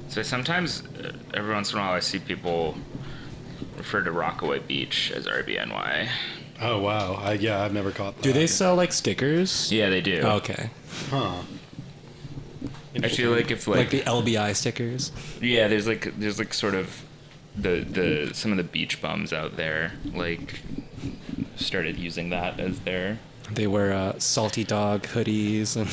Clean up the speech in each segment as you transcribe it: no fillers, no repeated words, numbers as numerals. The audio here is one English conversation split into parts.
So sometimes, every once in a while, I see people refer to Rockaway Beach as RBNY. Oh wow, I've never caught that. Do they sell like stickers? Yeah, they do. Okay. Huh. I feel like if Like the LBI stickers. yeah, there's like sort of the some of the beach bums out there like started using that as their They wear salty dog hoodies and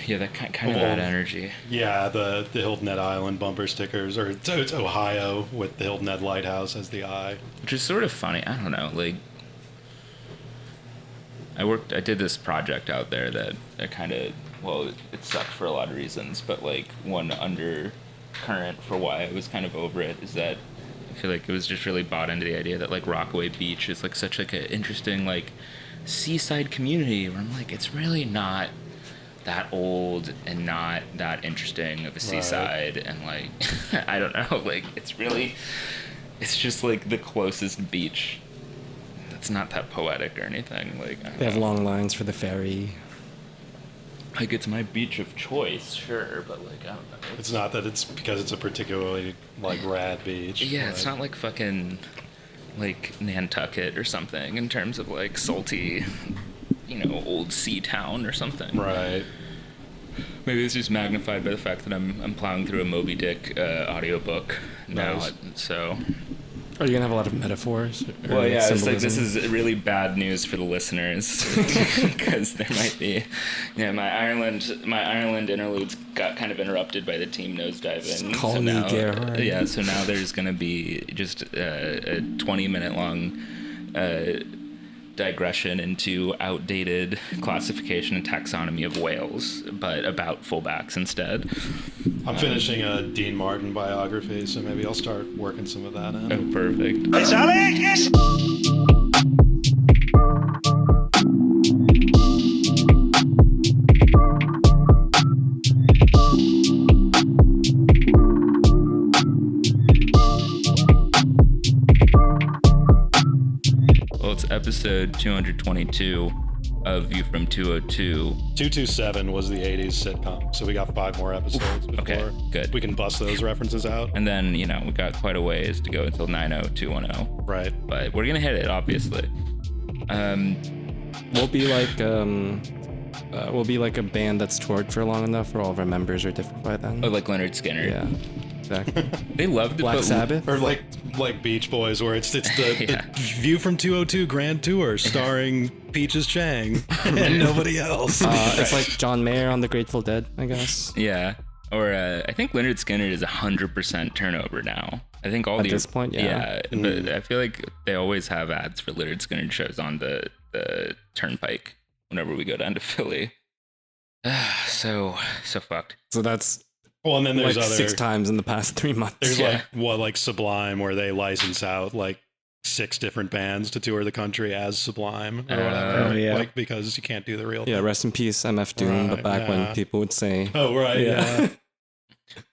yeah, that kind of that energy. Yeah, the Hilton Head Island bumper stickers, or it's Ohio with the Hilton Head Lighthouse as the eye. Which is sort of funny. I don't know, like I did this project out there that kind of, well, it sucked for a lot of reasons, but like one undercurrent for why I was kind of over it is that I feel like it was just really bought into the idea that like Rockaway Beach is like such like an interesting like seaside community where I'm like, it's really not that old and not that interesting of a seaside. Right. And like, I don't know, like it's just like the closest beach. It's not that poetic or anything. Like they have long lines for the ferry. Like it's my beach of choice, sure, but like I don't know. It's not that it's because it's a particularly like rad beach. Yeah, but it's not like fucking like Nantucket or something in terms of like salty, old sea town or something. Right. Maybe it's just magnified by the fact that I'm plowing through a Moby Dick audiobook now. Nice. So. Are you gonna have a lot of metaphors? Well, yeah, it's like this is really bad news for the listeners because there might be, my Ireland interludes got kind of interrupted by the team nosediving. Call me Gerhard. Yeah, so now there's gonna be just a 20-minute long digression into outdated classification and taxonomy of whales, but about fullbacks instead. I'm finishing a Dean Martin biography, so maybe I'll start working some of that in. Oh, perfect. Well, it's episode 222 of View from 202. 227 was the 80s sitcom, so we got 5 more episodes before Okay, good. we can bust those references out. And then, we got quite a ways to go until 90210. Right. But we're going to hit it, obviously. We'll be like a band that's toured for long enough where all of our members are different by then. Oh, like Leonard Skinner. Yeah. Exactly. They loved it. Black Sabbath? Or like Beach Boys, where it's the Yeah. View from 202 Grand Tour starring Peaches Chang and nobody else. It's like John Mayer on the Grateful Dead, I guess. Yeah. Or I think Leonard Skinner is 100% turnover now. I think all At this point, yeah. But I feel like they always have ads for Leonard Skinner shows on the Turnpike whenever we go down to Philly. So fucked. So that's Well, and then there's like other 6 times in the past 3 months. There's Yeah. like Sublime, where they license out like 6 different bands to tour the country as Sublime or whatever. yeah. Like because you can't do the real Yeah, thing. rest in peace, MF Doom. Right, but back when yeah. people would say, Oh right, yeah.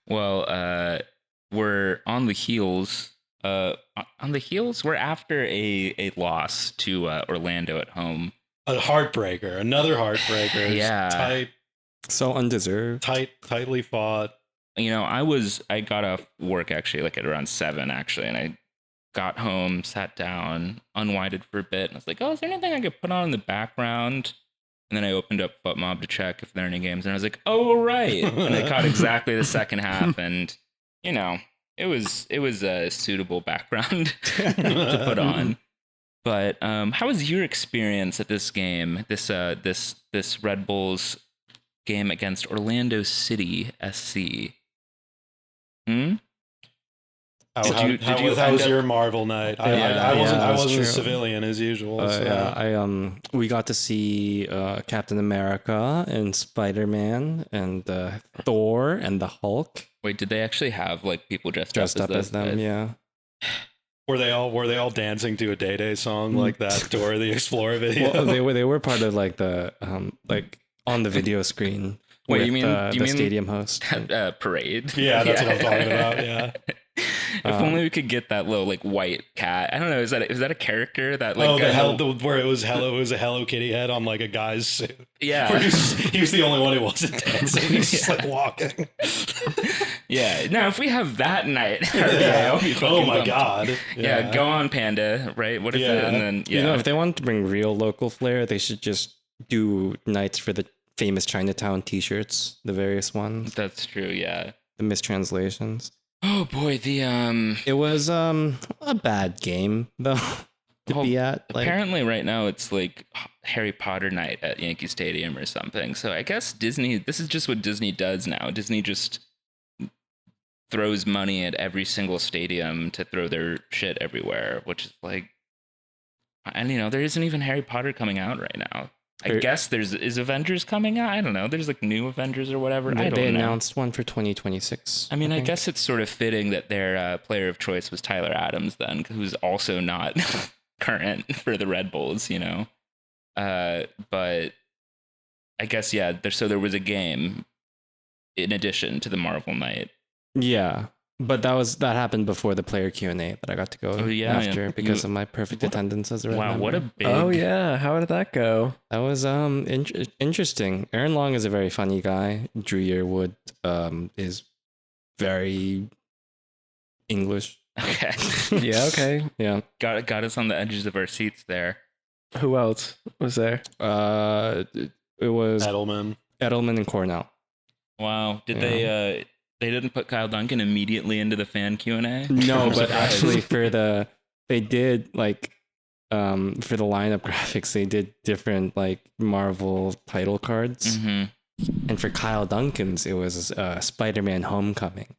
Well, we're on the heels. We're after a loss to Orlando at home. A heartbreaker, another heartbreaker. Yeah. so undeserved. Tightly fought. I got off work actually like at around 7 actually, and I got home, sat down, unwinded for a bit, and I was like, oh, is there anything I could put on in the background? And then I opened up FootMob to check if there are any games, and I was like, oh, right. And I caught exactly the second half, and it was a suitable background to put on. But how was your experience at this game? This Red Bulls game against Orlando City SC. How was your Marvel night? I wasn't a civilian as usual. We got to see Captain America and Spider-Man and Thor and the Hulk. Wait, did they actually have like people dressed up as them? guys? Yeah. Were they all dancing to a Day Day song like that Dora the Explorer video? Well, they were part of like the like on the video screen. Wait, with, you mean the stadium host parade? Yeah, that's what I'm talking about. Yeah. If only we could get that little like white cat. I don't know. Is that a character that like? Where it was a Hello Kitty head on like a guy's suit. Yeah. Where he was the only one who wasn't dancing. He's just like walking. Yeah. Now, if we have that night, RBA, I'll be Oh fucking my pumped. god. Yeah, go on, Panda. Right? What is it? Yeah. And then You know, if they want to bring real local flair, they should just do nights for the famous Chinatown T-shirts, the various ones, that's true. Yeah. the mistranslations. Oh boy, the It was a bad game though to Well, be at. Like, apparently right now it's like Harry Potter night at Yankee Stadium or something. So I guess Disney. This is just what Disney does now. Disney just throws money at every single stadium to throw their shit everywhere, which is like, and there isn't even Harry Potter coming out right now. I guess is Avengers coming out? I don't know. There's like new Avengers or whatever. I don't they know. announced one for 2026. I mean, I think. guess it's sort of fitting that their player of choice was Tyler Adams then, who's also not current for the Red Bulls, But I guess, yeah, there was a game in addition to the Marvel night. Yeah, but that happened before the player Q&A that I got to go after because of my perfect attendance as a Red Wow, member. what a big... Oh yeah, how did that go? That was interesting. Aaron Long is a very funny guy. Drew Yearwood is very English. Okay. Yeah, okay. Yeah. Got us on the edges of our seats there. Who else was there? It was Edelman. Edelman and Cornell. Wow. Did Yeah. they didn't put Kyle Duncan immediately into the fan Q&A? No, I'm but surprised. actually they did like for the lineup graphics they did different like Marvel title cards. Mhm. And for Kyle Duncan's it was Spider-Man Homecoming.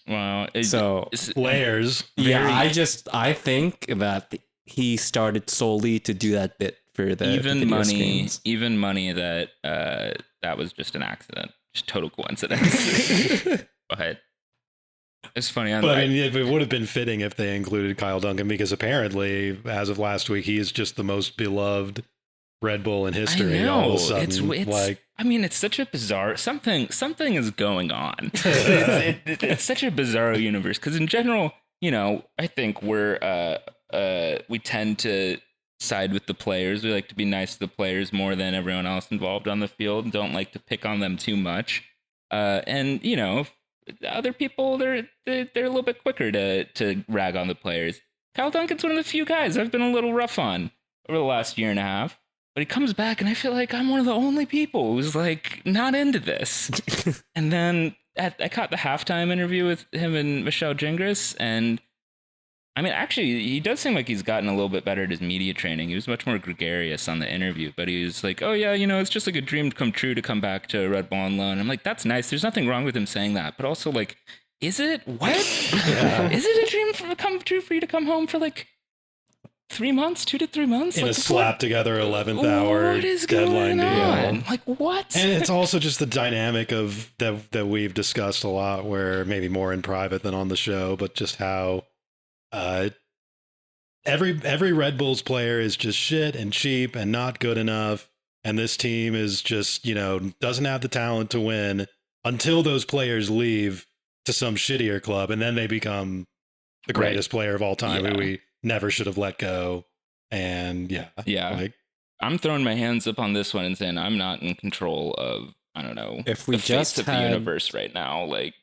Wow. So Layers. yeah, I think that he started solely to do that bit for the video screens. even money that that was just an accident, just total coincidence. But it's funny. But I mean, it would have been fitting if they included Kyle Duncan because apparently, as of last week, he is just the most beloved Red Bull in history. I know. All of a sudden, It's like, I mean, it's such a bizarre something is going on. It's such a bizarre universe because in general, I think we tend to side with the players. We like to be nice to the players more than everyone else involved on the field. Don't like to pick on them too much. And other people they're a little bit quicker to rag on the players. Kyle Duncan's one of the few guys I've been a little rough on over the last year and a half. But he comes back and I feel like I'm one of the only people who's like not into this. And then I caught the halftime interview with him and Michelle Gingras, and I mean, actually, he does seem like he's gotten a little bit better at his media training. He was much more gregarious on the interview, but he was like, oh yeah, it's just like a dream come true to come back to Red Bull on loan. I'm like, that's nice. There's nothing wrong with him saying that, but also like, is it? What? Yeah. Is it a dream come true for you to come home for like 3 months, 2 to 3 months? in like, a slap together 11th hour what is deadline going on? deal. Like what? And it's also just the dynamic of that we've discussed a lot, where maybe more in private than on the show, but just how every Red Bulls player is just shit and cheap and not good enough, and this team is just doesn't have the talent to win until those players leave to some shittier club, and then they become the greatest player of all time, who we never should have let go. And yeah, like, I'm throwing my hands up on this one and saying I'm not in control of, I don't know, If we the just fates of the had- universe right now. Like,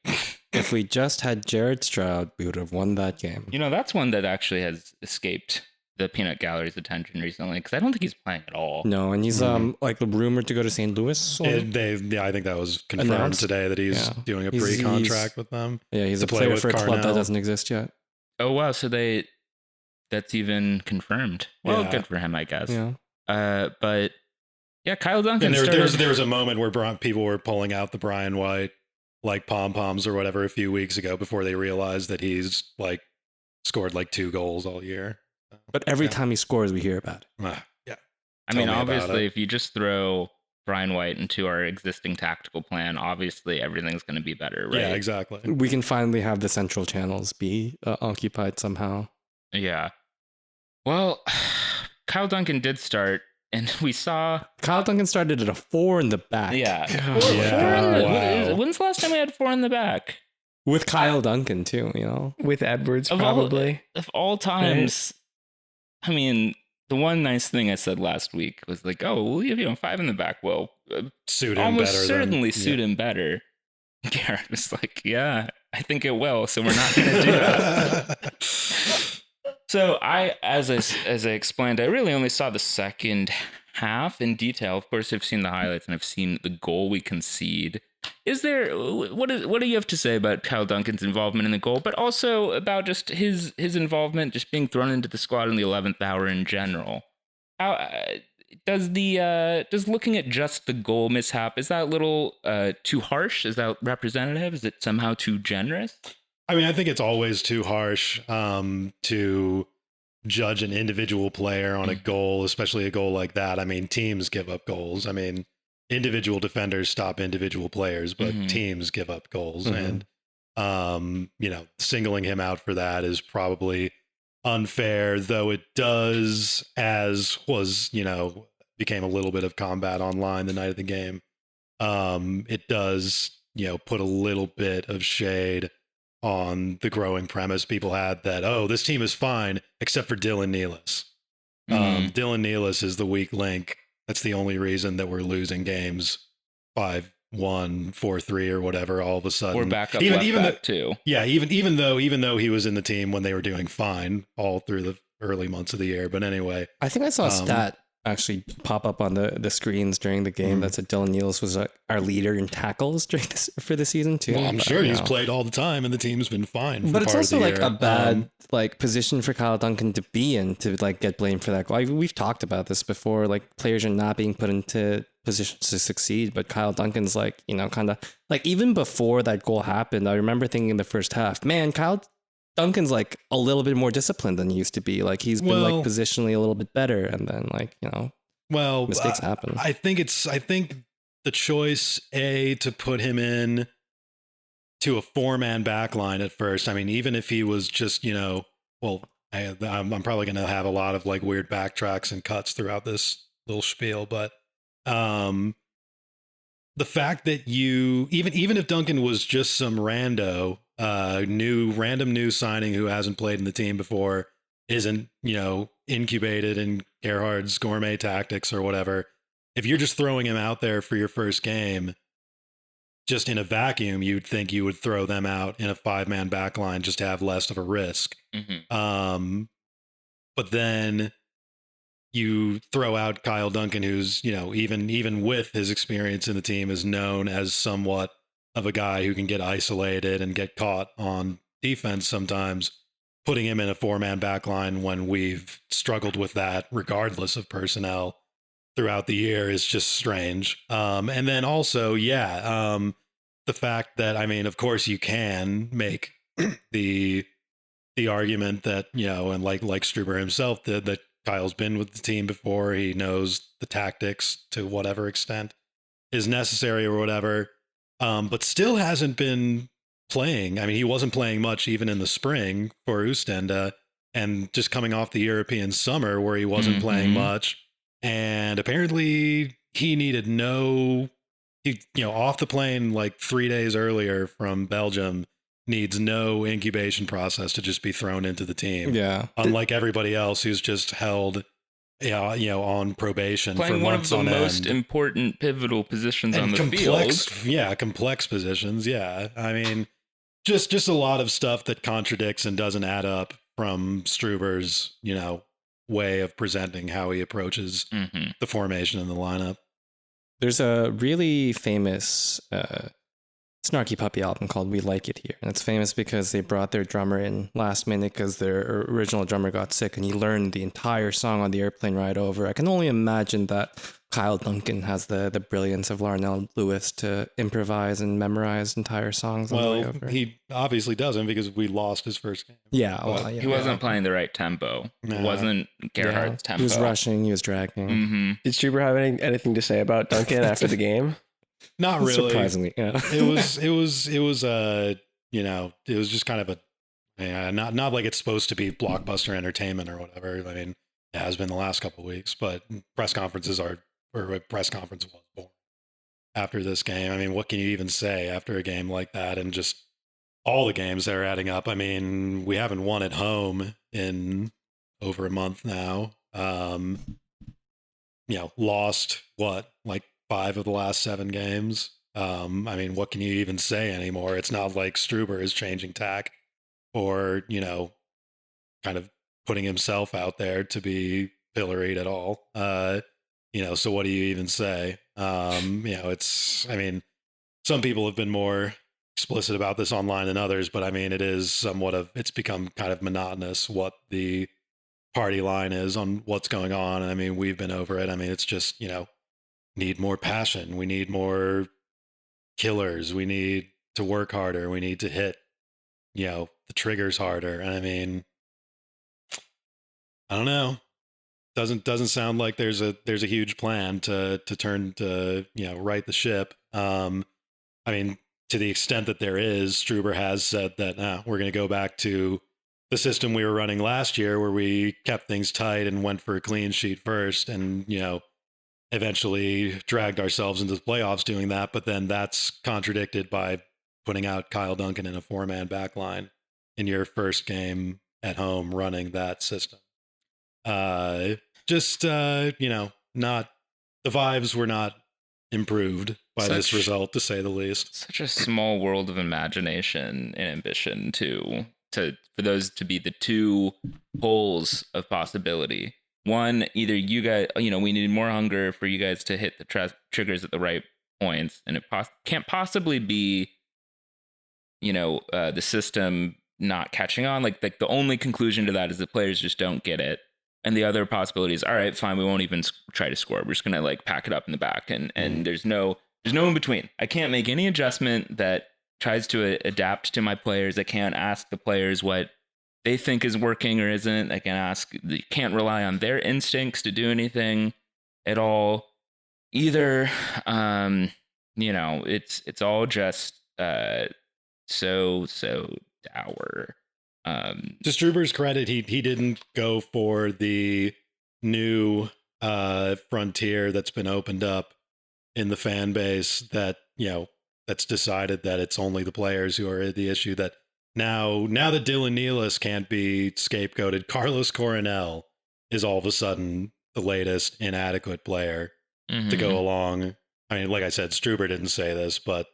If we just had Jared Stroud, we would have won that game. that's one that actually has escaped the peanut gallery's attention recently, because I don't think he's playing at all. No, and he's like rumored to go to St. Louis. I think that was confirmed Announced? today that he's doing a He's- pre-contract with them. Yeah, he's to a play player with for a club that Carnell. doesn't exist yet. Oh wow, so that's even confirmed. Well, Yeah. good for him, I guess. Yeah. But yeah, Kyle Duncan And started. there was a moment where people were pulling out the Brian White like pom-poms or whatever a few weeks ago before they realized that he's like scored like 2 goals all year. But every Yeah. time he scores, we hear about it. Yeah. I mean, Tell me about obviously, it. if you just throw Brian White into our existing tactical plan, obviously everything's going to be better, right? Yeah, exactly. We can finally have the central channels be occupied somehow. Yeah. Well, Kyle Duncan did start, and we saw. Kyle Duncan started at a 4 in the back. Yeah. God. Four Yeah, in the, wow. When's the last time we had 4 in the back? With Kyle Duncan, too, With Edwards, Of probably. Of all times, I mean, the one nice thing I said last week was like, oh, well, 5 in the back will Suit him almost better certainly than, suit him better. Garrett was like, yeah, I think it will. So we're not going to do that. So as I explained, I really only saw the second half in detail. Of course, I've seen the highlights and I've seen the goal we concede. Is there what do you have to say about Kyle Duncan's involvement in the goal, but also about just his involvement, just being thrown into the squad in the 11th hour in general? How does looking at just the goal mishap, is that a little too harsh? Is that representative? Is it somehow too generous? I mean, I think it's always too harsh to judge an individual player on a goal, especially a goal like that. I mean, teams give up goals. I mean, individual defenders stop individual players, but teams give up goals. And, singling him out for that is probably unfair, though it does, as was, became a little bit of combat online the night of the game. It does, put a little bit of shade on the growing premise people had that, oh, this team is fine except for Dylan Nealis. Dylan Nealis is the weak link. That's the only reason that we're losing games 5-1, 4-3 or whatever all of a sudden. Or back up even back too. Yeah, even though he was in the team when they were doing fine all through the early months of the year. But anyway, I think I saw a stat actually pop up on the screens during the game that said Dylan Nealis was our leader in tackles for the season too. Well, I'm sure he's played all the time and the team's been fine. But it's also like a bad position for Kyle Duncan to be in to get blamed for that goal. We've talked about this before. Like players are not being put into positions to succeed, but Kyle Duncan's kind of even before that goal happened. I remember thinking in the first half, man, Kyle Duncan's like a little bit more disciplined than he used to be. Like he's been positionally a little bit better, and then mistakes happen. I think the choice to put him in to a 4-man back line at first. I mean, even if he was just I'm probably going to have a lot of weird backtracks and cuts throughout this little spiel, but the fact that even if Duncan was just some random new signing who hasn't played in the team before, isn't, incubated in Gerhard's gourmet tactics or whatever, if you're just throwing him out there for your first game, just in a vacuum, you'd think you would throw them out in a 5-man back line just to have less of a risk. But then you throw out Kyle Duncan, who's, even with his experience in the team, is known as somewhat of a guy who can get isolated and get caught on defense sometimes. Putting him in a 4-man back line when we've struggled with that, regardless of personnel, throughout the year is just strange. And then also, the fact that, I mean, of course you can make the argument that, and like Struber himself did, that Kyle's been with the team before. He knows the tactics to whatever extent is necessary or whatever, but still hasn't been playing. I mean, he wasn't playing much even in the spring for Oostende, and just coming off the European summer where he wasn't playing much. And apparently he needed off the plane 3 days earlier from Belgium, needs no incubation process to just be thrown into the team. Yeah. Unlike everybody else who's just held on probation playing for months one of the on most end. important pivotal positions And on the complex, field. Yeah, complex positions. Yeah. I mean, just a lot of stuff that contradicts and doesn't add up from Struber's, way of presenting how he approaches the formation in the lineup. There's a really famous Snarky Puppy album called We Like It Here. And it's famous because they brought their drummer in last minute because their original drummer got sick and he learned the entire song on the airplane ride over. I can only imagine that Kyle Duncan has the brilliance of Larnell Lewis to improvise and memorize entire songs on the way over. He obviously doesn't because we lost his first game. Yeah, he wasn't playing the right tempo. No. It wasn't Gerhard's tempo. He was rushing, he was dragging. Did Struber have anything to say about Duncan after the game? Not really. Surprisingly, yeah. It was just kind of not like it's supposed to be blockbuster entertainment or whatever. I mean, it has been the last couple of weeks, but press conference was born after this game. I mean, what can you even say after a game like that? And just all the games that are adding up. I mean, we haven't won at home in over a month now. Lost 5 of the last 7 games. I mean, what can you even say anymore? It's not like Struber is changing tack or, kind of putting himself out there to be pilloried at all. So what do you even say? I mean, some people have been more explicit about this online than others, but I mean, it's become kind of monotonous what the party line is on what's going on. I mean, we've been over it. I mean, it's just, need more passion. We need more killers. We need to work harder. We need to hit, the triggers harder. And I mean, I don't know. Doesn't sound like there's a huge plan to turn to, right the ship. I mean, to the extent that there is, Struber has said that we're going to go back to the system we were running last year where we kept things tight and went for a clean sheet first and, eventually dragged ourselves into the playoffs doing that. But then that's contradicted by putting out Kyle Duncan in a 4-man back line in your first game at home running that system. Not the vibes were not improved by this result, to say the least. Such a small world of imagination and ambition to for those to be the two poles of possibility. One, either you guys, we need more hunger for you guys to hit the triggers at the right points, and it can't possibly be, the system not catching on. Like the only conclusion to that is the players just don't get it. And the other possibility is, all right, fine, we won't even try to score. We're just gonna pack it up in the back, and there's no in between. I can't make any adjustment that tries to adapt to my players. I can't ask the players what they think is working or isn't. I can't rely on their instincts to do anything at all either. It's all just so dour. To Struber's credit, he didn't go for the new frontier that's been opened up in the fan base that that's decided that it's only the players who are the issue. That now that Dylan Nealis can't be scapegoated, Carlos Coronel is all of a sudden the latest inadequate player to go along. I mean, like I said, Struber didn't say this, but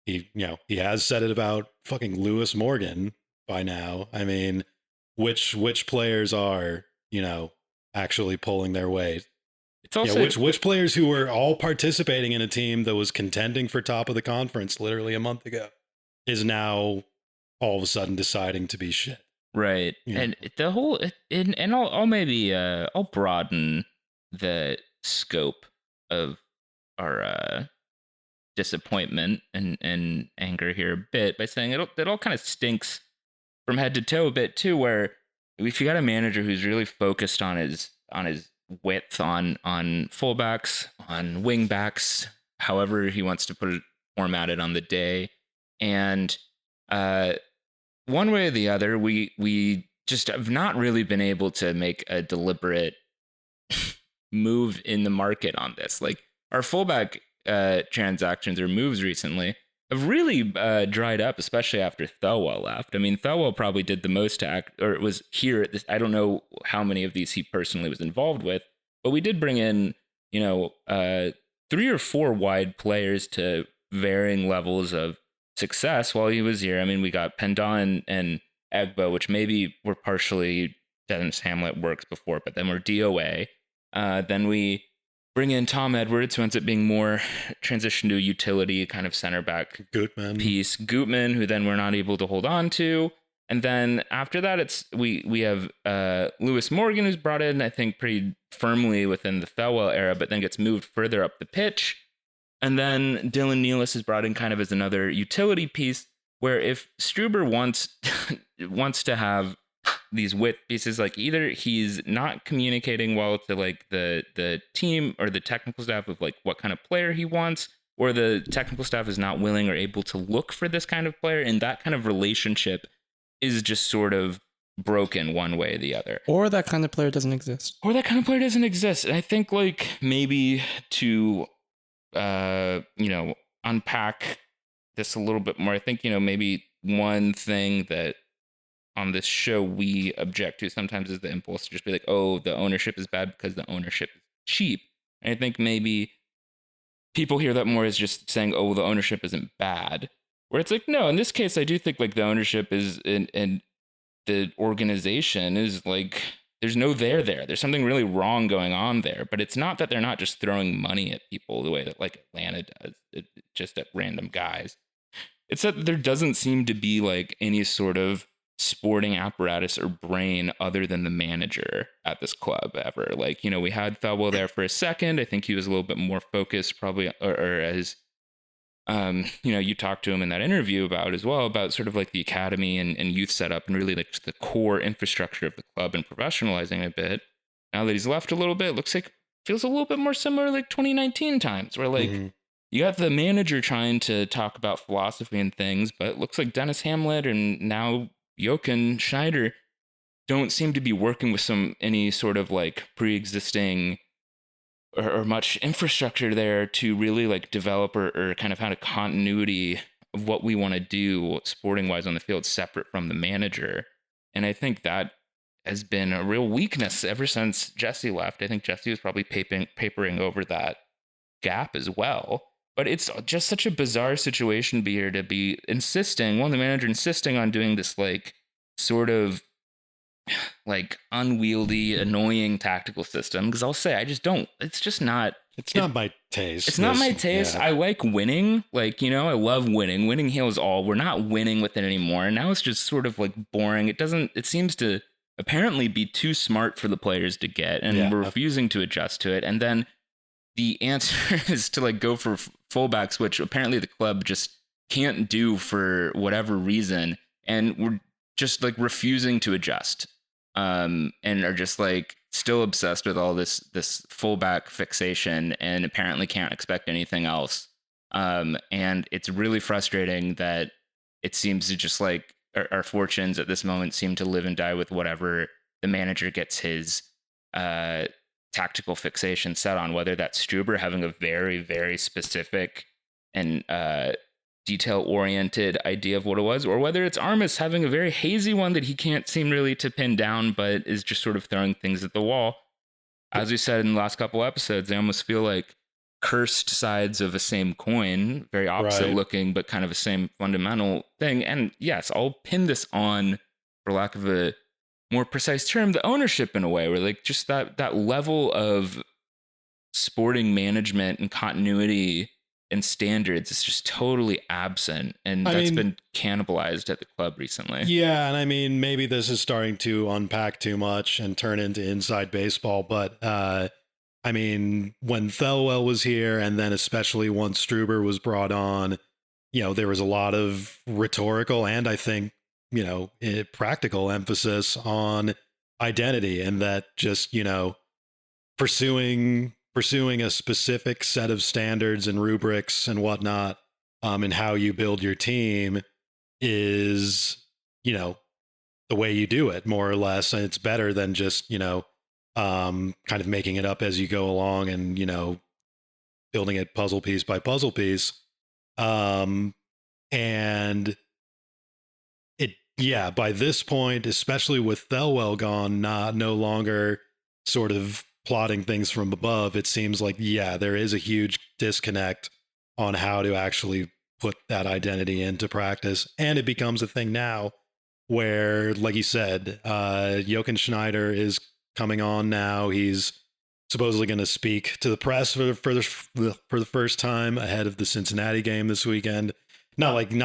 he has said it about fucking Lewis Morgan by now. I mean, which players are, actually pulling their weight? It's also which players who were all participating in a team that was contending for top of the conference literally a month ago is now all of a sudden deciding to be shit. Right. Yeah. And the whole and I'll broaden the scope of our disappointment and anger here a bit by saying it all kind of stinks from head to toe a bit too, where if you got a manager who's really focused on his width on fullbacks, on wingbacks, however he wants to format it on the day, and one way or the other, we just have not really been able to make a deliberate move in the market on this. Like our fullback transactions or moves recently have really dried up, especially after Thelwell left. I mean, Thelwell probably did the most to act, or it was here at this. I don't know how many of these he personally was involved with, but we did bring in, 3 or 4 wide players to varying levels of success while he was here. I mean, we got Pendon and Egbo, which maybe were partially Dennis Hamlet works before, but then we're DOA. Then we bring in Tom Edwards, who ends up being more transition to a utility kind of center back piece. Gutman, who then we're not able to hold on to. And then after that, we have Lewis Morgan, who's brought in, I think, pretty firmly within the Thelwell era, but then gets moved further up the pitch. And then Dylan Nealis is brought in kind of as another utility piece, where if Struber wants to have these width pieces, like either he's not communicating well to like the team or the technical staff of like what kind of player he wants, or the technical staff is not willing or able to look for this kind of player, and that kind of relationship is just sort of broken one way or the other. Or that kind of player doesn't exist. And I think like maybe to unpack this a little bit more, I think, maybe one thing that on this show we object to sometimes is the impulse to just be like, oh, the ownership is bad because the ownership is cheap. And I think maybe people hear that more as just saying, oh, well, the ownership isn't bad. Where it's like, no, in this case, I do think like the ownership is and the organization is like, there's no there there. There's something really wrong going on there. But it's not that they're not just throwing money at people the way that like Atlanta does, just at random guys. It's that there doesn't seem to be like any sort of sporting apparatus or brain other than the manager at this club ever. Like, you know, we had Thelwell there for a second. I think he was a little bit more focused probably, or as, you know, you talked to him in that interview about as well, about sort of like the academy and youth setup and really like the core infrastructure of the club and professionalizing a bit. Now that he's left a little bit, looks like feels a little bit more similar like 2019 times where like you got the manager trying to talk about philosophy and things, but it looks like Dennis Hamlet and now Jochen Schneider don't seem to be working with any sort of like pre-existing or much infrastructure there to really like develop or kind of have a continuity of what we want to do sporting wise on the field separate from the manager. And I think that has been a real weakness ever since Jesse left. I think Jesse was probably papering over that gap as well. But it's just such a bizarre situation here to be insisting, the manager insisting on doing this like sort of unwieldy, annoying tactical system. Because I'll say, I just don't. It's just not. It's not my taste. It's not my taste. Yeah. I like winning. Like, you know, I love winning. Winning heals all. We're not winning with it anymore. And now it's just sort of like boring. It seems to apparently be too smart for the players to get. And we're refusing to adjust to it. And then the answer is to like go for fullbacks, which apparently the club just can't do for whatever reason. And we're just like refusing to adjust. And are just like still obsessed with all this fullback fixation and apparently can't expect anything else. And it's really frustrating that it seems to just like our fortunes at this moment seem to live and die with whatever the manager gets his tactical fixation set on, whether that's Struber having a very, very specific and detail-oriented idea of what it was, or whether it's Armis having a very hazy one that he can't seem really to pin down, but is just sort of throwing things at the wall. As we said in the last couple episodes, they almost feel like cursed sides of a same coin, very opposite looking, but kind of the same fundamental thing. And yes, I'll pin this on, for lack of a more precise term, the ownership in a way, where like just that level of sporting management and continuity and standards is just totally absent, and that's been cannibalized at the club recently. Yeah, and I mean, maybe this is starting to unpack too much and turn into inside baseball, but I mean, when Thelwell was here, and then especially once Struber was brought on, you know, there was a lot of rhetorical and I think, you know, practical emphasis on identity, and that just, you know, pursuing a specific set of standards and rubrics and whatnot, and how you build your team is, you know, the way you do it, more or less. And it's better than just, you know, kind of making it up as you go along and, you know, building it puzzle piece by puzzle piece. And by this point, especially with Thelwell gone, no longer sort of plotting things from above, it seems like, there is a huge disconnect on how to actually put that identity into practice. And it becomes a thing now where, like you said, Jochen Schneider is coming on now. He's supposedly going to speak to the press for the first time ahead of the Cincinnati game this weekend. Not like, you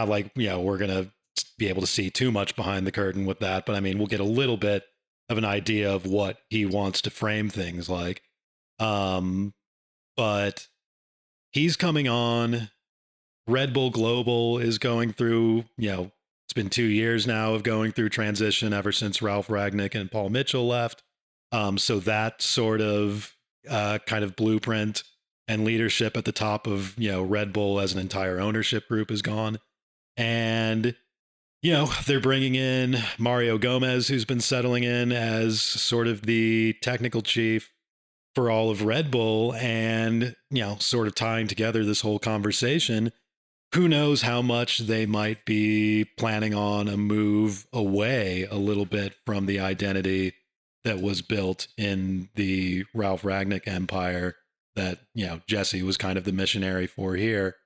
know, we're going to be able to see too much behind the curtain with that, but I mean, we'll get a little bit of an idea of what he wants to frame things like. But he's coming on. Red Bull Global is going through, you know, it's been 2 years now of going through transition ever since Ralph Ragnick and Paul Mitchell left. So that sort of kind of blueprint and leadership at the top of, you know, Red Bull as an entire ownership group is gone. And you know, they're bringing in Mario Gomez, who's been settling in as sort of the technical chief for all of Red Bull, and, you know, sort of tying together this whole conversation. Who knows how much they might be planning on a move away a little bit from the identity that was built in the Ralph Ragnick empire that, Jesse was kind of the missionary for here.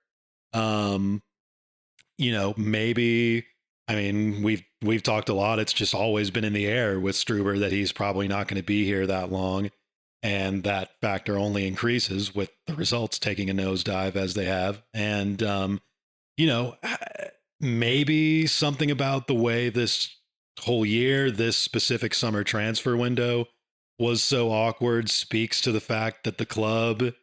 Maybe, I mean, we've talked a lot. It's just always been in the air with Struber that he's probably not going to be here that long. And that factor only increases with the results taking a nosedive as they have. And, maybe something about the way this whole year, this specific summer transfer window was so awkward speaks to the fact that the club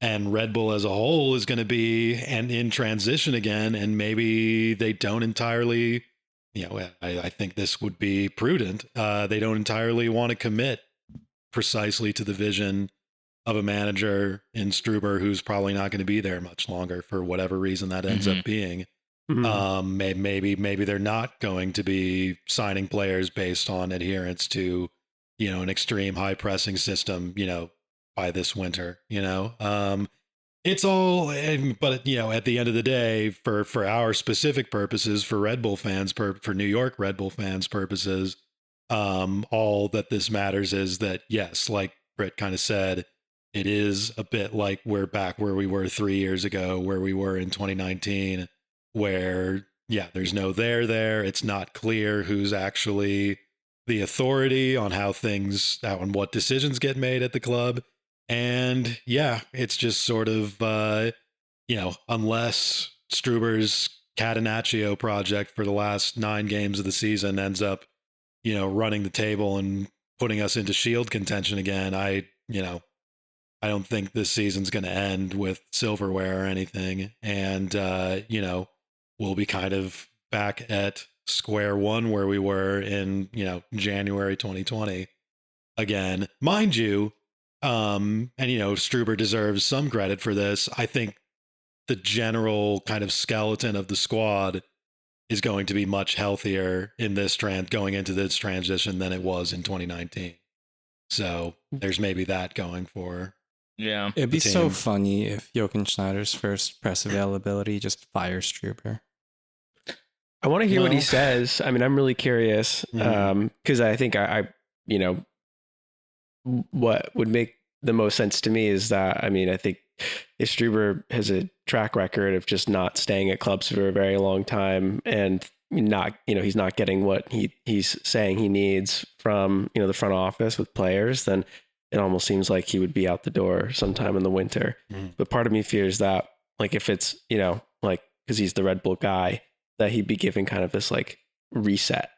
and Red Bull as a whole is going to be and in transition again. And maybe they don't entirely, I think this would be prudent. They don't entirely want to commit precisely to the vision of a manager in Struber who's probably not going to be there much longer for whatever reason that ends up being. Maybe they're not going to be signing players based on adherence to, an extreme high pressing system, by this winter, it's all, but at the end of the day, for our specific purposes, for Red Bull fans, for New York Red Bull fans purposes, all that this matters is that, yes, like Brit kind of said, it is a bit like we're back where we were 3 years ago, where we were in 2019, where, there's no there. It's not clear who's actually the authority on on what decisions get made at the club. And it's just sort of, unless Struber's Catenaccio project for the last 9 games of the season ends up, running the table and putting us into Shield contention again, I don't think this season's going to end with silverware or anything. And, we'll be kind of back at square one where we were in, January 2020 again. Mind you, Struber deserves some credit for this. I think the general kind of skeleton of the squad is going to be much healthier in this going into this transition than it was in 2019. So there's maybe that going for. Yeah. It'd be so funny if Jochen Schneider's first press availability just fires Struber. I want to hear what he says. I mean, I'm really curious because I think what would make the most sense to me is that, I think if Struber has a track record of just not staying at clubs for a very long time and not, he's not getting what he's saying he needs from, the front office with players, then it almost seems like he would be out the door sometime in the winter. But part of me fears that, like, if it's, because he's the Red Bull guy, that he'd be given kind of this like reset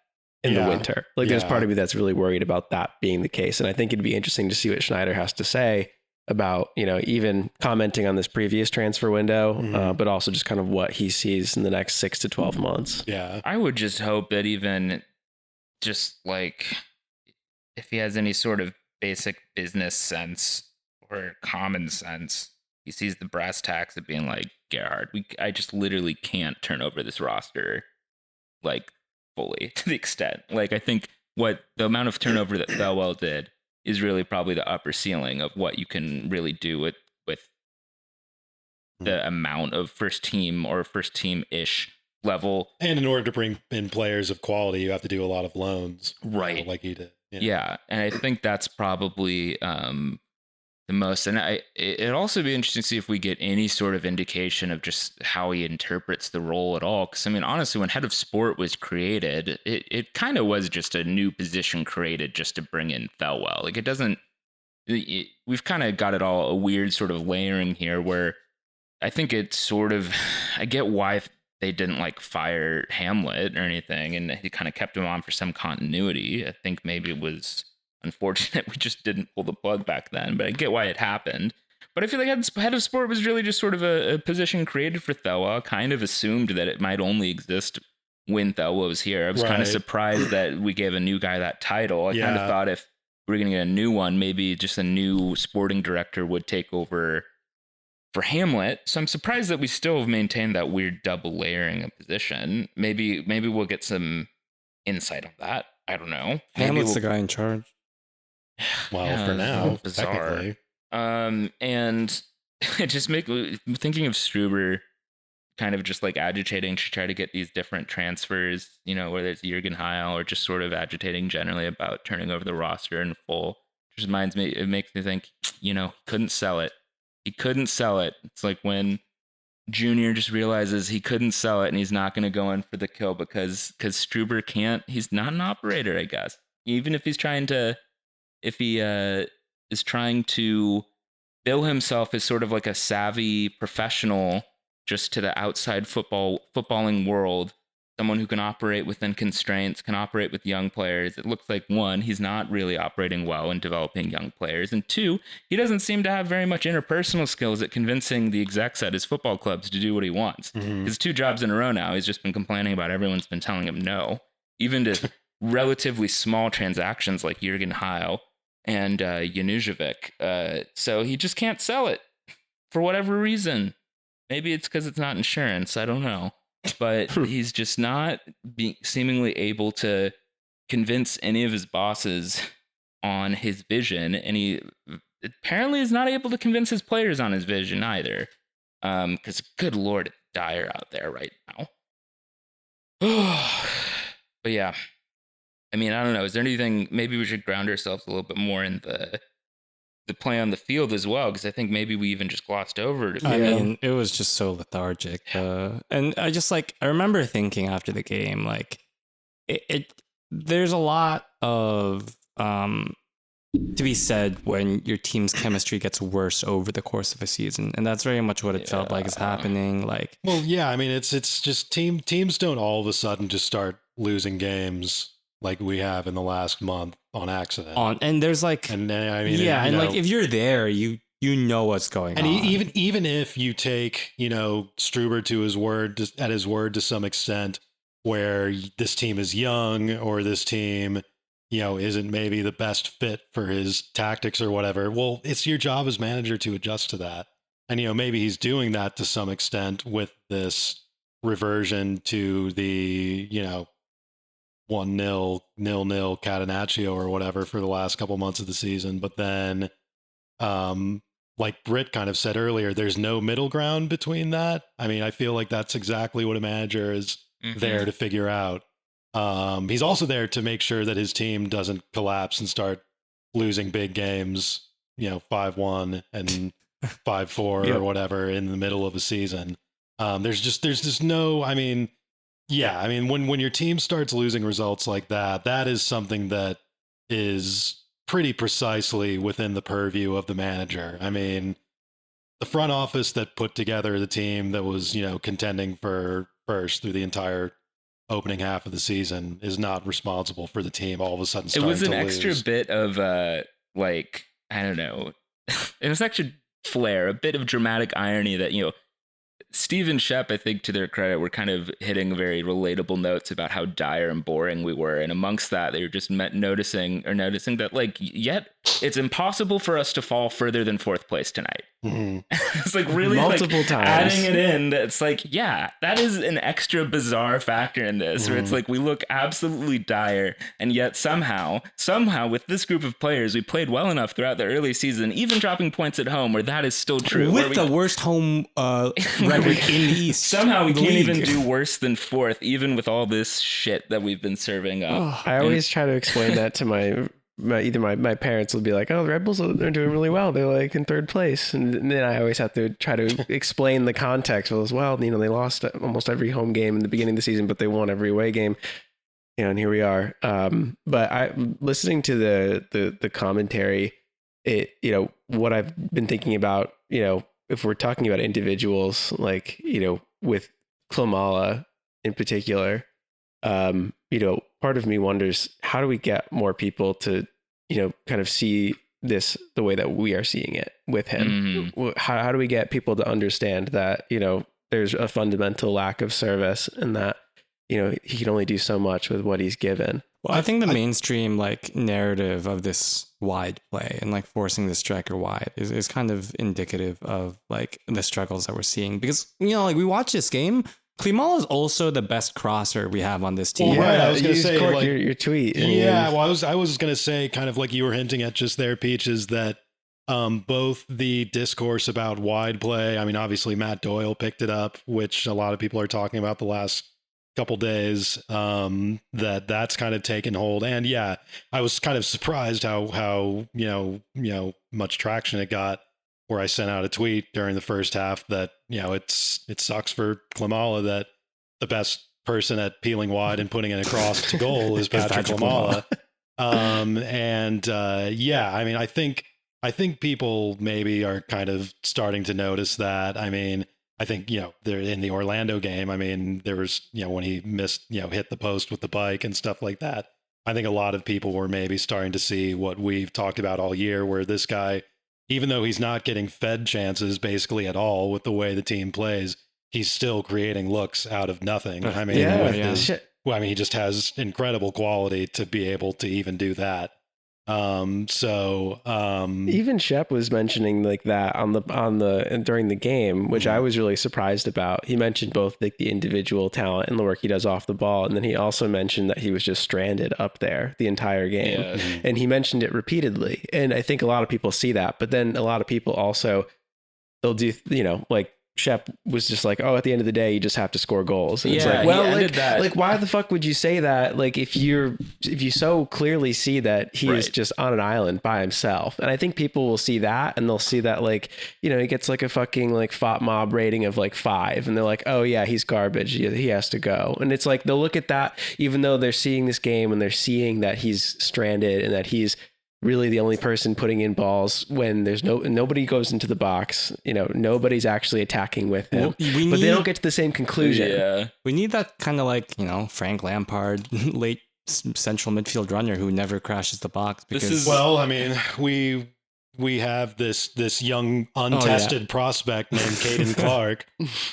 in the winter. Like there's part of me that's really worried about that being the case. And I think it'd be interesting to see what Schneider has to say about, even commenting on this previous transfer window, but also just kind of what he sees in the next 6 to 12 months. Yeah. I would just hope that even just like if he has any sort of basic business sense or common sense, he sees the brass tacks of being like, Gerhard, I just literally can't turn over this roster like fully to the extent. Like I think what the amount of turnover that Thelwell did is really probably the upper ceiling of what you can really do with the amount of first team or first team ish level. And in order to bring in players of quality, you have to do a lot of loans, right? Like he did. Yeah, and I think that's probably the most. And it'd also be interesting to see if we get any sort of indication of just how he interprets the role at all. Because honestly, when head of sport was created, it kind of was just a new position created just to bring in Thelwell. Like we've kind of got it all a weird sort of layering here where I think it's sort of, I get why they didn't like fire Hamlet or anything, and they kind of kept him on for some continuity. I think maybe it was unfortunate we just didn't pull the plug back then, but I get why it happened. But I feel like head of sport was really just sort of a position created for Thelwell, kind of assumed that it might only exist when Thelwell was here. I was kind of surprised that we gave a new guy that title. I kind of thought if we were going to get a new one, maybe just a new sporting director would take over for Hamlet. So I'm surprised that we still have maintained that weird double layering of position. Maybe we'll get some insight on that. I don't know. Hamlet's the guy in charge. Well, yeah, for now, bizarre. And it just thinking of Struber kind of just like agitating to try to get these different transfers, whether it's Jürgen Heil or just sort of agitating generally about turning over the roster in full. Just it makes me think, couldn't sell it. He couldn't sell it. It's like when Junior just realizes he couldn't sell it and he's not going to go in for the kill because Struber can't. He's not an operator, I guess. Even if he's trying to, if he is trying to bill himself as sort of like a savvy professional just to the outside footballing world, someone who can operate within constraints, can operate with young players. It looks like, one, he's not really operating well in developing young players. And two, he doesn't seem to have very much interpersonal skills at convincing the execs at his football clubs to do what he wants. His 2 jobs in a row now, he's just been complaining about everyone's been telling him no, even to relatively small transactions like Jürgen Heil and Januzovic. So he just can't sell it for whatever reason. Maybe it's because it's not insurance. I don't know. But he's just not seemingly able to convince any of his bosses on his vision. And he apparently is not able to convince his players on his vision either. Because good Lord, it's dire out there right now. But yeah, I mean, I don't know. Is there anything, maybe we should ground ourselves a little bit more in the play on the field as well, because I think maybe we even just glossed over it. I mean, it was just so lethargic. And I just I remember thinking after the game, like there's a lot of to be said when your team's chemistry gets worse over the course of a season, and that's very much what it felt like is happening. Like, well, yeah, I mean, it's just teams don't all of a sudden just start losing games like we have in the last month on accident. And there's I mean, and like if you're there, you know what's going on. And even if you take Struber to his word to some extent, where this team is young or this team isn't maybe the best fit for his tactics or whatever. Well, it's your job as manager to adjust to that. And maybe he's doing that to some extent with this reversion to the 1-0, 0-0 Catenaccio or whatever for the last couple months of the season. But then, like Brit kind of said earlier, there's no middle ground between that. I mean, I feel like that's exactly what a manager is there to figure out. He's also there to make sure that his team doesn't collapse and start losing big games, 5-1 and 5-4 or whatever in the middle of a season. There's just no, I mean, yeah, I mean, when your team starts losing results like that, that is something that is pretty precisely within the purview of the manager. I mean, the front office that put together the team that was, contending for first through the entire opening half of the season is not responsible for the team all of a sudden starting to lose. It was an extra bit of, I don't know, it was extra flair, a bit of dramatic irony that, Steve and Shep, I think, to their credit, were kind of hitting very relatable notes about how dire and boring we were. And amongst that, they were just noticing that, yet it's impossible for us to fall further than 4th place tonight. It's really multiple times adding it in. That's that is an extra bizarre factor in this, where it's we look absolutely dire, and yet somehow with this group of players, we played well enough throughout the early season, even dropping points at home, where that is still true. With the worst home record in the East. Somehow we can't even do worse than 4th, even with all this shit that we've been serving up. I always try to explain that to my parents will be like, oh, the Red Bulls are doing really well. They're in 3rd place. And then I always have to try to explain the context as well. They lost almost every home game in the beginning of the season, but they won every away game. And here we are. But I listening to the commentary, what I've been thinking about, if we're talking about individuals, with Klimala in particular, part of me wonders, how do we get more people to, kind of see this the way that we are seeing it with him? How do we get people to understand that, there's a fundamental lack of service and that, he can only do so much with what he's given? Well, I think the mainstream narrative of this wide play and forcing the striker wide is kind of indicative of the struggles that we're seeing, because we watch this game. Klimala is also the best crosser we have on this team. Well, right, I was going to say Cork, your tweet. Yeah, well, I was going to say, kind of like you were hinting at just there, Peach, is that both the discourse about wide play. I mean, obviously Matt Doyle picked it up, which a lot of people are talking about the last couple days. That's kind of taken hold, and yeah, I was kind of surprised how much traction it got where I sent out a tweet during the first half that, it sucks for Klimala that the best person at peeling wide and putting it across to goal is Patrick Klimala. Yeah, I mean, I think people maybe are kind of starting to notice that. I mean, I think, they're in the Orlando game. I mean, there was, when he missed, hit the post with the bike and stuff like that. I think a lot of people were maybe starting to see what we've talked about all year, where this guy, even though he's not getting fed chances basically at all with the way the team plays, he's still creating looks out of nothing. I mean, he just has incredible quality to be able to even do that. Even Shep was mentioning like that during the game, which I was really surprised about. He mentioned both like the individual talent and the work he does off the ball, and then he also mentioned that he was just stranded up there the entire game, and he mentioned it repeatedly. And I think a lot of people see that, but then a lot of people also they'll do like Shep was just like, oh, at the end of the day, you just have to score goals. And it's like, well, like, why the fuck would you say that? Like, if you so clearly see that he is just on an island by himself. And I think people will see that, and they'll see that, like, he gets like a fucking like FOT mob rating of like 5. And they're like, oh yeah, he's garbage. He has to go. And it's like, they'll look at that, even though they're seeing this game and they're seeing that he's stranded and that he's really the only person putting in balls when there's nobody goes into the box, nobody's actually attacking with him, but they don't get to the same conclusion. Yeah. We need that kind of like, Frank Lampard, late central midfield runner who never crashes the box. Because I mean, we have this young untested prospect named Caden Clark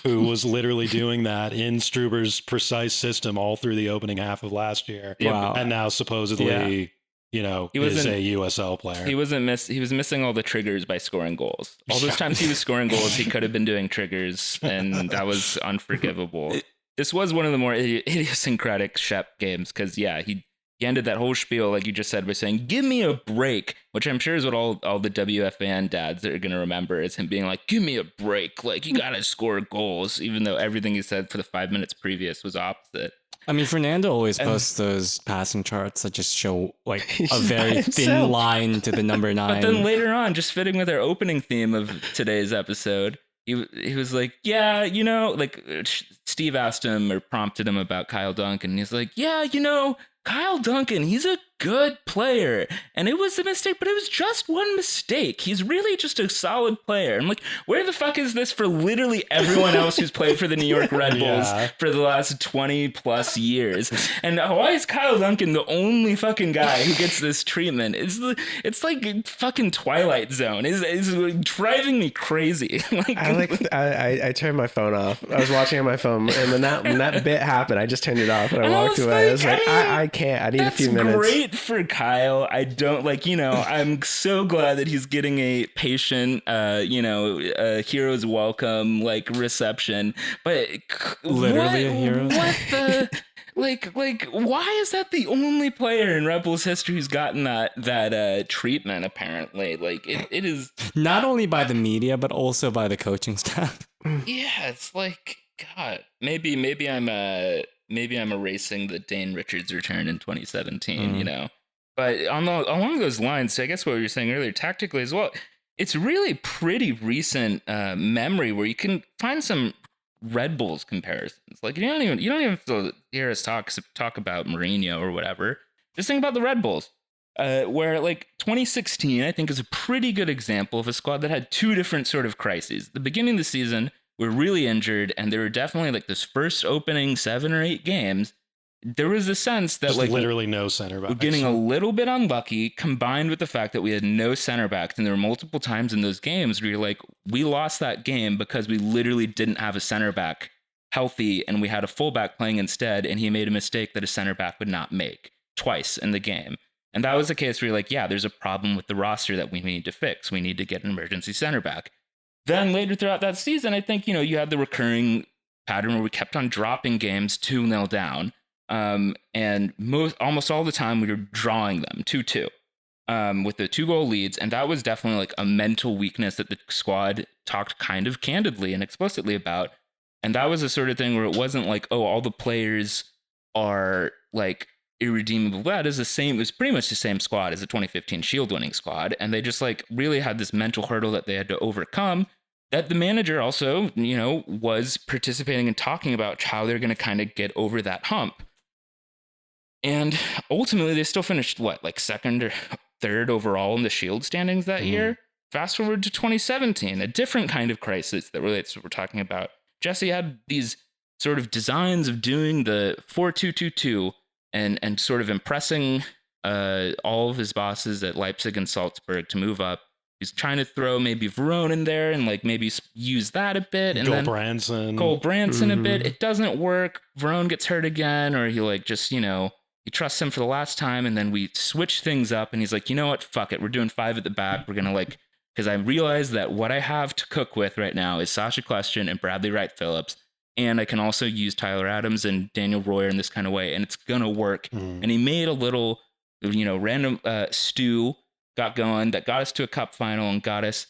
who was literally doing that in Struber's precise system all through the opening half of last year. Wow. And now supposedly he is a USL player. He was missing all the triggers by scoring goals. All those times he was scoring goals, he could have been doing triggers, and that was unforgivable. This was one of the more idiosyncratic Shep games because, he ended that whole spiel, like you just said, by saying, give me a break, which I'm sure is what all the WFAN dads are going to remember, is him being like, give me a break. Like, you got to score goals, even though everything he said for the 5 minutes previous was opposite. I mean, Fernando always posts those passing charts that just show like a very thin line to the number 9. But then later on, just fitting with our opening theme of today's episode, he was like, like Steve asked him or prompted him about Kyle Duncan. And he's like, Kyle Duncan, he's a good player. And it was a mistake, but it was just one mistake. He's really just a solid player. I'm like, where the fuck is this for literally everyone else who's played for the New York Red Bulls for the last 20 plus years? And why is Kyle Duncan the only fucking guy who gets this treatment? It's like fucking Twilight Zone. It's driving me crazy. I turned my phone off. I was watching on my phone, and when that bit happened, I just turned it off and I walked away. I was like, I can't. I need a few minutes. That's great for Kyle. I don't I'm so glad that he's getting a patient, a hero's welcome, like reception. But literally a hero. What the? Like, why is that the only player in Red Bulls history who's gotten that treatment? Apparently, like it is not only by the media but also by the coaching staff. Yeah, it's like God. Maybe I'm erasing the Dane Richards return in 2017. But along those lines, so I guess what you were saying earlier, tactically as well, it's really pretty recent memory where you can find some Red Bulls comparisons. Like you don't even have to hear us talk about Mourinho or whatever. Just think about the Red Bulls, where like 2016 I think is a pretty good example of a squad that had two different sort of crises. The beginning of the season, we're really injured, and there were definitely like this first opening 7 or 8 games. There was a sense that just like literally no center backs. We're getting a little bit unlucky, combined with the fact that we had no center backs, and there were multiple times in those games where you're like, we lost that game because we literally didn't have a center back healthy, and we had a fullback playing instead, and he made a mistake that a center back would not make twice in the game. And that was the case where you're like, yeah, there's a problem with the roster that we need to fix. We need to get an emergency center back. Then later throughout that season, I think, you had the recurring pattern where we kept on dropping games 2-0 down. And almost all the time we were drawing them 2-2 with the 2-goal leads. And that was definitely like a mental weakness that the squad talked kind of candidly and explicitly about. And that was the sort of thing where it wasn't like, oh, all the players are like irredeemable that is the same. It was pretty much the same squad as the 2015 Shield winning squad, and they just like really had this mental hurdle that they had to overcome. That the manager also, was participating and talking about how they're going to kind of get over that hump. And ultimately, they still finished like second or third overall in the Shield standings that year. Fast forward to 2017, a different kind of crisis that relates to what we're talking about. Jesse had these sort of designs of doing the 4-2-2-2 and sort of impressing all of his bosses at Leipzig and Salzburg to move up. He's trying to throw maybe Verone in there and like maybe use that a bit. And then Cole Branson a bit. It doesn't work. Verone gets hurt again, or he like just, he trusts him for the last time. And then we switch things up and he's like, you know what? Fuck it. We're doing 5 at the back. We're going to because I realize that what I have to cook with right now is Sasha Question and Bradley Wright Phillips. And I can also use Tyler Adams and Daniel Royer in this kind of way. And it's going to work. And he made a little, random stew got going that got us to a cup final and got us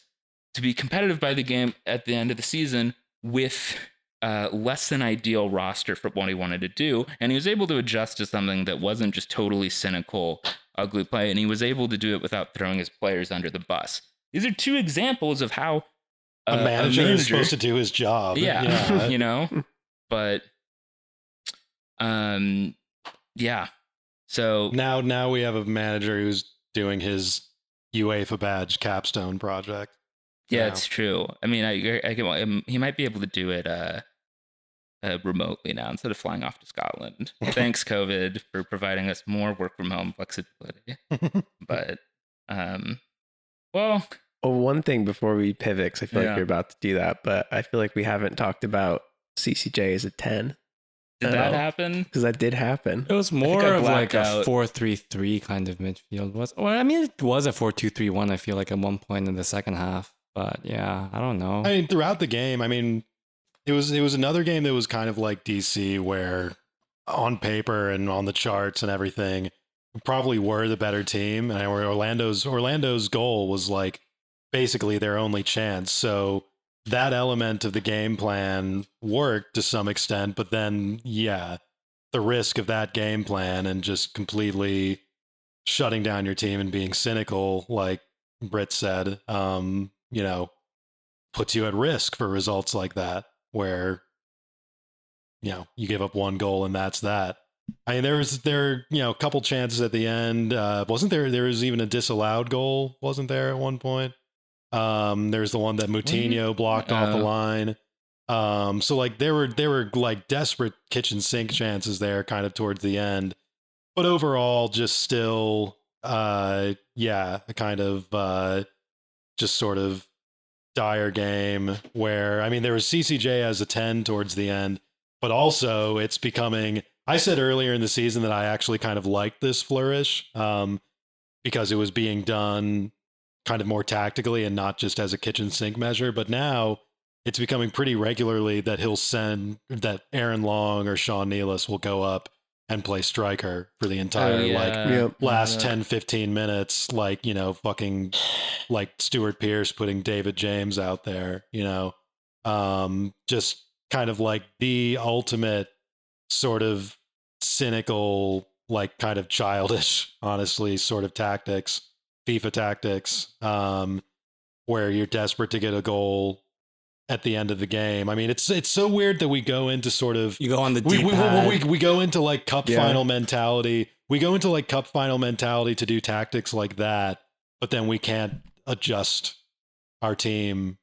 to be competitive by the game at the end of the season with less than ideal roster for what he wanted to do. And he was able to adjust to something that wasn't just totally cynical, ugly play. And he was able to do it without throwing his players under the bus. These are 2 examples of how a manager is supposed to do his job. Yeah. But, yeah. So now we have a manager who's doing his UEFA badge capstone project. Yeah, it's true. I mean, he might be able to do it remotely now instead of flying off to Scotland. Thanks, COVID, for providing us more work from home flexibility. But, well, one thing before we pivot, 'cause I feel like you're about to do that, but I feel like we haven't talked about CCJ as a 10. Did that happen? Because that did happen. It was more of like a 4-3-3 kind of midfield. It was a 4-2-3-1, I feel like, at one point in the second half. But yeah, I don't know. I mean, throughout the game, it was another game that was kind of like DC, where on paper and on the charts and everything, probably were the better team. And where Orlando's goal was like basically their only chance. So that element of the game plan worked to some extent, but then, the risk of that game plan and just completely shutting down your team and being cynical, like Brit said, puts you at risk for results like that, where, you give up 1 goal and that's that. I mean, there a couple chances at the end. Wasn't there? There was even a disallowed goal, wasn't there, at one point? There's the one that Moutinho blocked off the line. So like there were like desperate kitchen sink chances there kind of towards the end, but overall just still, a kind of, just sort of dire game where, there was CCJ as a 10 towards the end, but also it's becoming, I said earlier in the season that I actually kind of liked this flourish, because it was being done kind of more tactically and not just as a kitchen sink measure. But now it's becoming pretty regularly that Aaron Long or Sean Nealis will go up and play striker for the entire last 10, 15 minutes, like, fucking like Stuart Pearce putting David James out there, just kind of like the ultimate sort of cynical, like kind of childish, honestly, sort of tactics. FIFA tactics, where you're desperate to get a goal at the end of the game. It's so weird that we go into sort of, you go on the deep we go into like cup final mentality. We go into like cup final mentality to do tactics like that, but then we can't adjust our team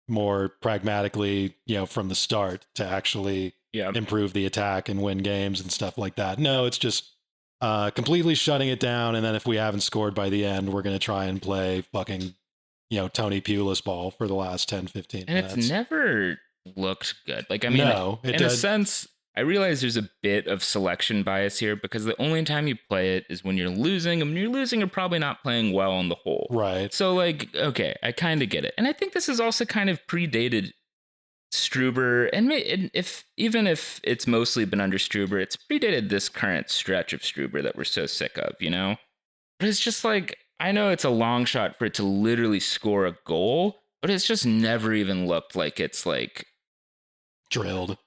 more pragmatically, from the start to actually improve the attack and win games and stuff like that. No, it's just completely shutting it down, and then if we haven't scored by the end, we're going to try and play fucking, Tony Pulis ball for the last 10, 15 minutes. And it's never looked good. Like, in a sense, I realize there's a bit of selection bias here, because the only time you play it is when you're losing, and when you're losing, you're probably not playing well on the whole. Right. So, like, okay, I kind of get it. And I think this is also kind of predated Struber, and even if it's mostly been under Struber, it's predated this current stretch of Struber that we're so sick of, But it's just like, I know it's a long shot for it to literally score a goal, but it's just never even looked like it's like drilled,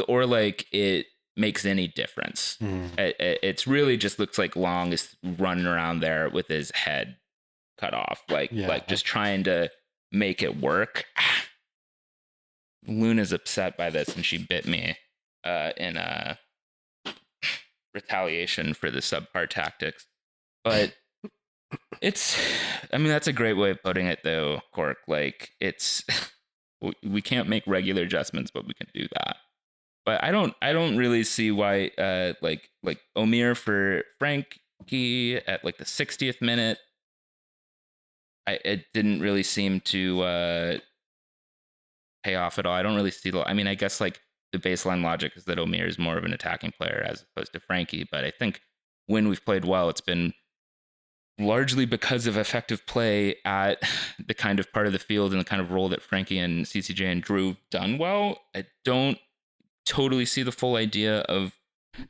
or like it makes any difference. Mm. It's really just looks like Long is running around there with his head cut off, like just trying to make it work. Luna's upset by this, and she bit me in retaliation for the subpar tactics. But that's a great way of putting it, though, Cork. Like, we can't make regular adjustments, but we can do that. But I don't really see why like Omir for Frankie at like the 60th minute. It didn't really seem to pay off at all. I don't really see I guess like the baseline logic is that Omir is more of an attacking player as opposed to Frankie. But I think when we've played well, it's been largely because of effective play at the kind of part of the field and the kind of role that Frankie and CCJ and Drew have done well. I don't totally see the full idea of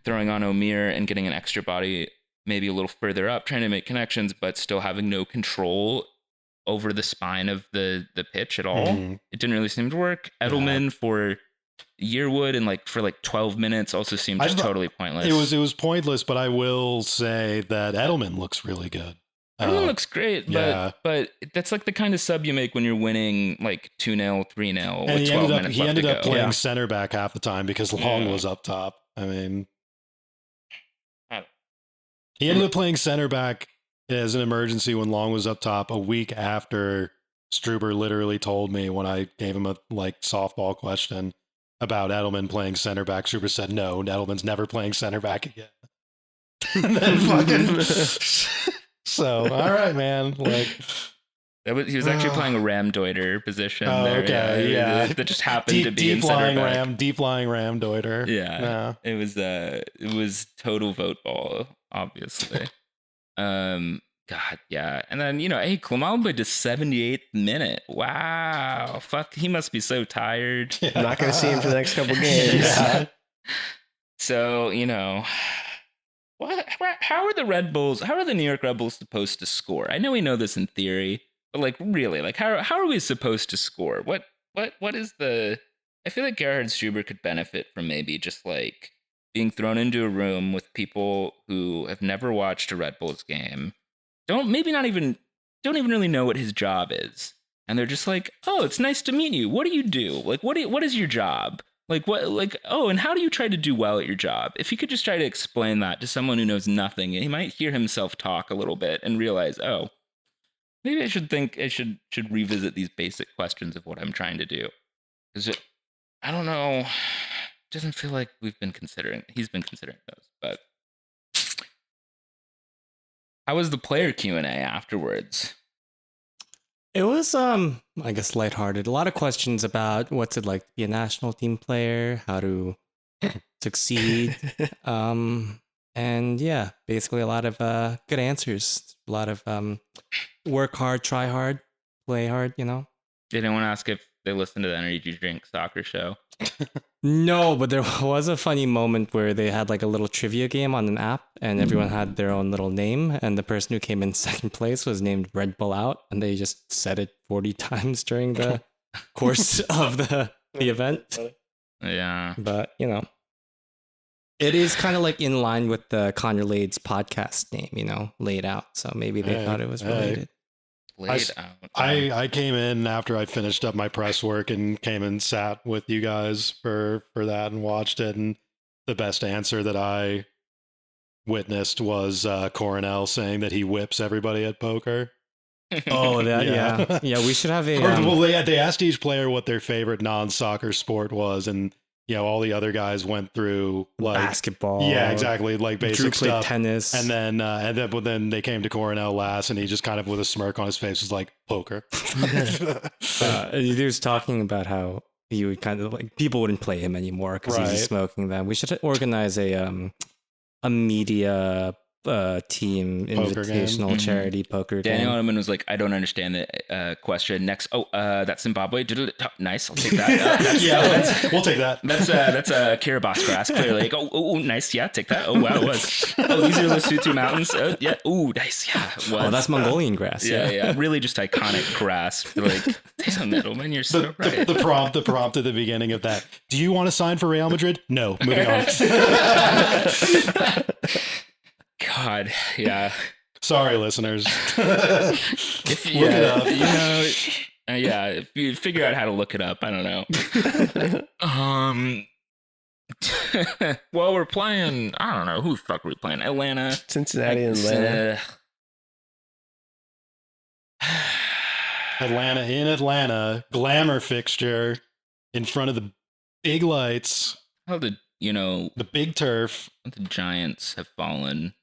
throwing on Omir and getting an extra body maybe a little further up, trying to make connections, but still having no control over the spine of the pitch at all. It didn't really seem to work. Edelman for Yearwood and for 12 minutes also seemed just totally pointless. It was pointless, but I will say that Edelman looks really good. Edelman looks great, but that's like the kind of sub you make when you're winning like 2-0, 3-0 with 12 minutes left to go. He ended up playing center back half the time because Long was up top. I mean, he ended up playing center back as an emergency when Long was up top a week after Struber literally told me when I gave him a softball question about Edelman playing center back. Struber said, no, Edelman's never playing center back again. And then fucking... So, all right, man. He was actually playing a Ramdeuter position. Oh, there. Okay, yeah. That just happened to be in center back. Deep flying Ramdeuter. Yeah. It was total vote ball, obviously. God, yeah. And then, hey, Klamal played to 78th minute. Wow. Fuck, he must be so tired. Yeah. I'm not going to see him for the next couple games. Yeah. So, how are the New York Red Bulls supposed to score? I know we know this in theory, but really, how are we supposed to score? What is I feel like Gerhard Struber could benefit from maybe just being thrown into a room with people who have never watched a Red Bulls game, don't even really know what his job is. And they're just like, oh, it's nice to meet you. What do you do? What is your job? And how do you try to do well at your job? If he could just try to explain that to someone who knows nothing, he might hear himself talk a little bit and realize, oh, maybe I should revisit these basic questions of what I'm trying to do. Because I don't know, it doesn't feel like he's been considering those. But how was the player Q&A afterwards? It was, I guess, lighthearted. A lot of questions about what's it like to be a national team player, how to succeed. And yeah, basically a lot of good answers. A lot of work hard, try hard, play hard, Did anyone ask if they listened to the Energy Drink Soccer Show? No, but there was a funny moment where they had a little trivia game on an app and everyone had their own little name, and the person who came in second place was named Red Bull Out, and they just said it 40 times during the course of the event. Yeah. But, it is kind of in line with the Connor Lade's podcast name, Laid Out. So maybe they thought it was related. I came in after I finished up my press work and came and sat with you guys for that and watched it. And the best answer that I witnessed was Coronel saying that he whips everybody at poker. Oh, that yeah. We should have a. Well, they asked each player what their favorite non-soccer sport was, and all the other guys went through basketball. Yeah, exactly, basic Drew played stuff. tennis, and then they came to Coronel last, and he just kind of with a smirk on his face was like, poker. He was talking about how he would kind of people wouldn't play him anymore because he's smoking them. We should organize a media team invitational charity poker game. Daniel Edelman was like, I don't understand the question. Next, that's Zimbabwe. Nice, I'll take that. We'll take that. That's Kiribati grass. Clearly, nice, yeah, take that. Oh wow, it was. these are Lesotho mountains. Oh, yeah. Ooh, nice. Yeah. It was. Oh, that's Mongolian grass. Yeah. Really just iconic grass. Like, Taysom Middleman, you're so right. The prompt at the beginning of that. Do you want to sign for Real Madrid? No. Moving on. God, yeah. Sorry, listeners. If you, Look it up. You know, if you figure out how to look it up, I don't know. Well, we're playing. I don't know who the fuck are we playing. Atlanta, Cincinnati, and Atlanta. Atlanta, glamour fixture in front of the big lights, How did the big turf. the Giants have fallen?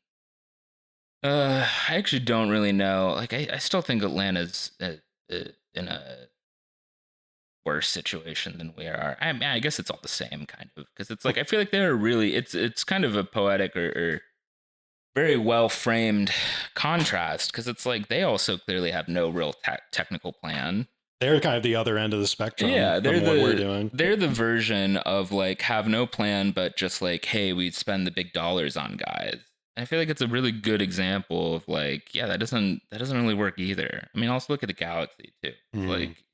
I actually don't really know. Like, I still think Atlanta's in a worse situation than we are. I mean, I guess it's all the same kind of, because it's like I feel like they're really it's kind of a poetic or very well framed contrast, because it's like they also clearly have no real technical plan. They're kind of the other end of the spectrum. Yeah, from what we're doing. They're the version of like have no plan, but just like, hey, we spend the big dollars on guys. I feel like it's a really good example of like, yeah, that doesn't really work either. I mean, also look at the Galaxy too. Like,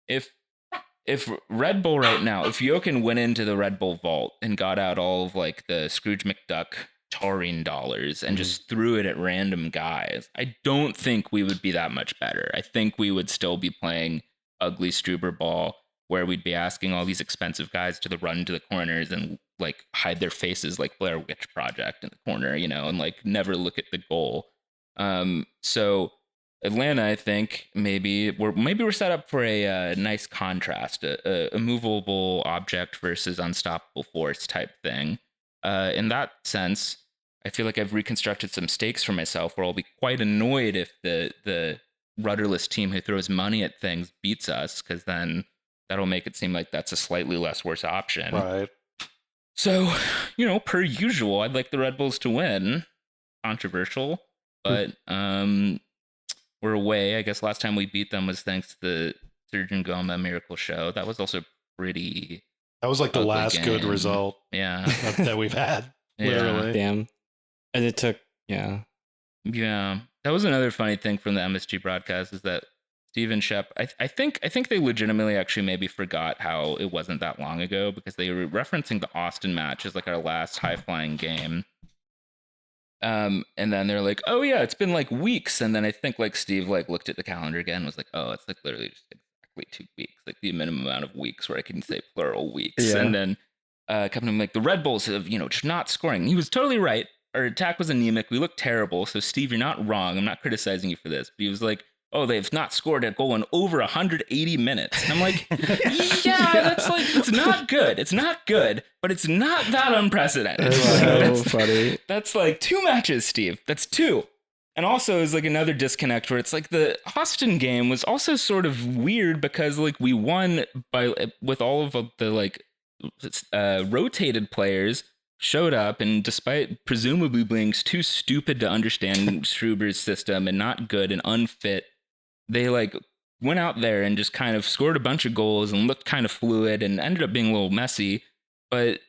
if Red Bull right now, if Jochen went into the Red Bull vault and got out all of like the Scrooge McDuck taurine dollars and just threw it at random guys, I don't think we would be that much better. I think we would still be playing ugly Struber ball, where we'd be asking all these expensive guys to run to the corners and like hide their faces like Blair Witch Project in the corner, and like never look at the goal. So Atlanta, I think maybe we're set up for a nice contrast, a movable object versus unstoppable force type thing. In that sense, I feel like I've reconstructed some stakes for myself where I'll be quite annoyed if the rudderless team who throws money at things beats us, because then that'll make it seem like that's a slightly less worse option. Right. So, per usual, I'd like the Red Bulls to win. Controversial, but we're away. I guess last time we beat them was thanks to the Surgeon Goma Miracle Show. That was also pretty. That was like the ugly last good game. result Yeah. that we've had. Literally. Damn. And it took, Yeah. That was another funny thing from the MSG broadcast, is that Steven Shep, I think they legitimately actually maybe forgot how it wasn't that long ago, because they were referencing the Austin match as like our last high flying game. And then they're like, oh yeah, it's been like weeks. And then I think like Steve like looked at the calendar again and was like, oh, it's like literally just exactly 2 weeks, like the minimum amount of weeks where I can say plural weeks. Yeah. And then coming like the Red Bulls have, just not scoring. He was totally right. Our attack was anemic. We looked terrible. So Steve, you're not wrong. I'm not criticizing you for this. But he was like, oh, they've not scored a goal in over 180 minutes. And I'm like, yeah, that's like, it's not good. It's not good, but it's not that unprecedented. That's so funny. That's like 2 matches, Steve. That's 2. And also is like another disconnect where it's like the Austin game was also sort of weird, because like we won with all of the like rotated players showed up, and despite presumably being too stupid to understand Struber's system and not good and unfit, they like went out there and just kind of scored a bunch of goals and looked kind of fluid and ended up being a little messy. But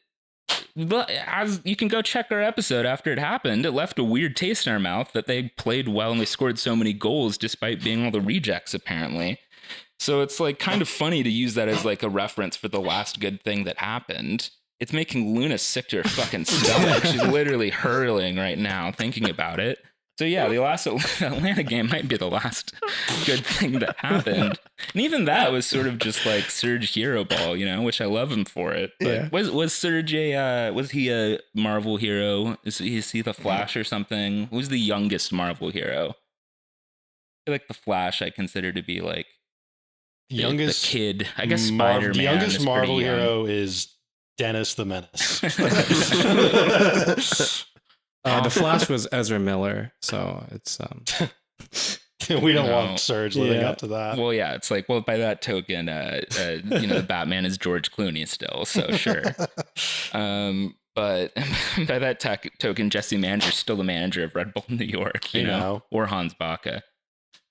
as you can go check our episode after it happened, it left a weird taste in our mouth that they played well and they scored so many goals despite being all the rejects, apparently. So it's like kind of funny to use that as like a reference for the last good thing that happened. It's making Luna sick to her fucking stomach. She's literally hurling right now thinking about it. So yeah, the last Atlanta game might be the last good thing that happened. And even that was sort of just like Serge hero ball, which I love him for it. But Yeah. was Serge was he a Marvel hero? Is he the Flash or something? Who's the youngest Marvel hero? I feel like the Flash I consider to be like the kid. I guess Spider-Man. The youngest is Marvel pretty young. hero is Dennis the Menace. the Flash was Ezra Miller, so it's We don't No. want Serge living Yeah. up to that. Well, yeah, it's like, well, by that token, the Batman is George Clooney still, so sure. But by that token, Jesse Manger's still the manager of Red Bull New York, you know, or Hans Baca.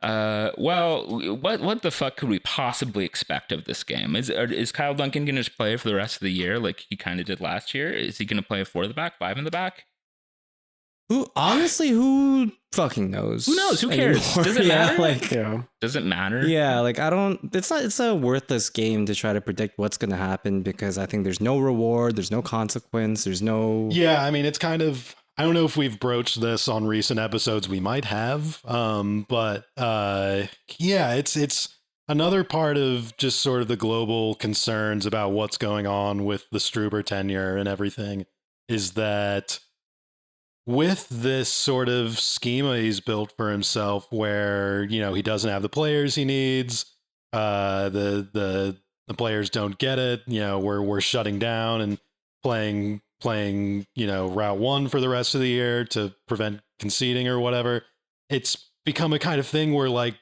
Well, what the fuck could we possibly expect of this game? Is Kyle Duncan going to play for the rest of the year like he kind of did last year? Is he going to play a 4 in the back, 5 in the back? Who fucking knows? Who knows? Who cares? anymore? Does it matter? Like, Yeah. Does it matter? yeah, like I don't. It's a worthless game to try to predict what's going to happen because I think there's no reward, there's no consequence, there's no. Yeah, I mean, it's kind of. I don't know if we've broached this on recent episodes. We might have, but yeah, it's another part of just sort of the global concerns about what's going on with the Struber tenure and everything. Is that with this sort of schema he's built for himself, where he doesn't have the players he needs, the players don't get it. We're shutting down and playing route one for the rest of the year to prevent conceding or whatever. It's become a kind of thing where like,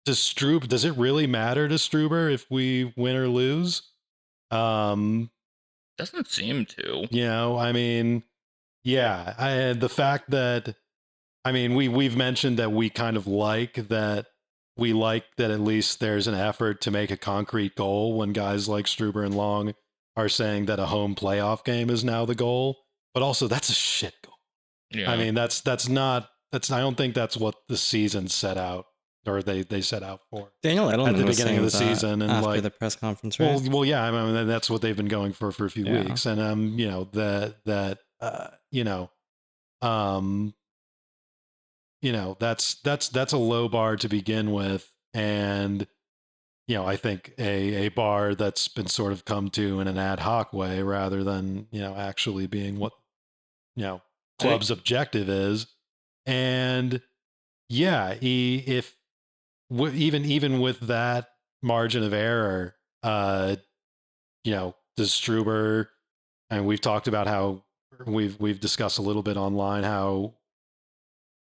does it really matter to Struber if we win or lose? Doesn't seem to. I mean, yeah, the fact that, I mean, we've mentioned that we kind of like that. We like that at least there's an effort to make a concrete goal when guys like Struber and Long are saying that a home playoff game is now the goal. But also, that's a shit goal. Yeah. I mean, I don't think that's what the season set out, or they set out for. Daniel Edelman at the was beginning of the saying season, and after like the press conference, right? Well, yeah. I mean, that's what they've been going for a few Yeah. weeks, and that's a low bar to begin with, and I think a bar that's been sort of come to in an ad hoc way rather than actually being what club's objective is. And yeah, even with that margin of error, does Struber, and we've talked about how we've discussed a little bit online how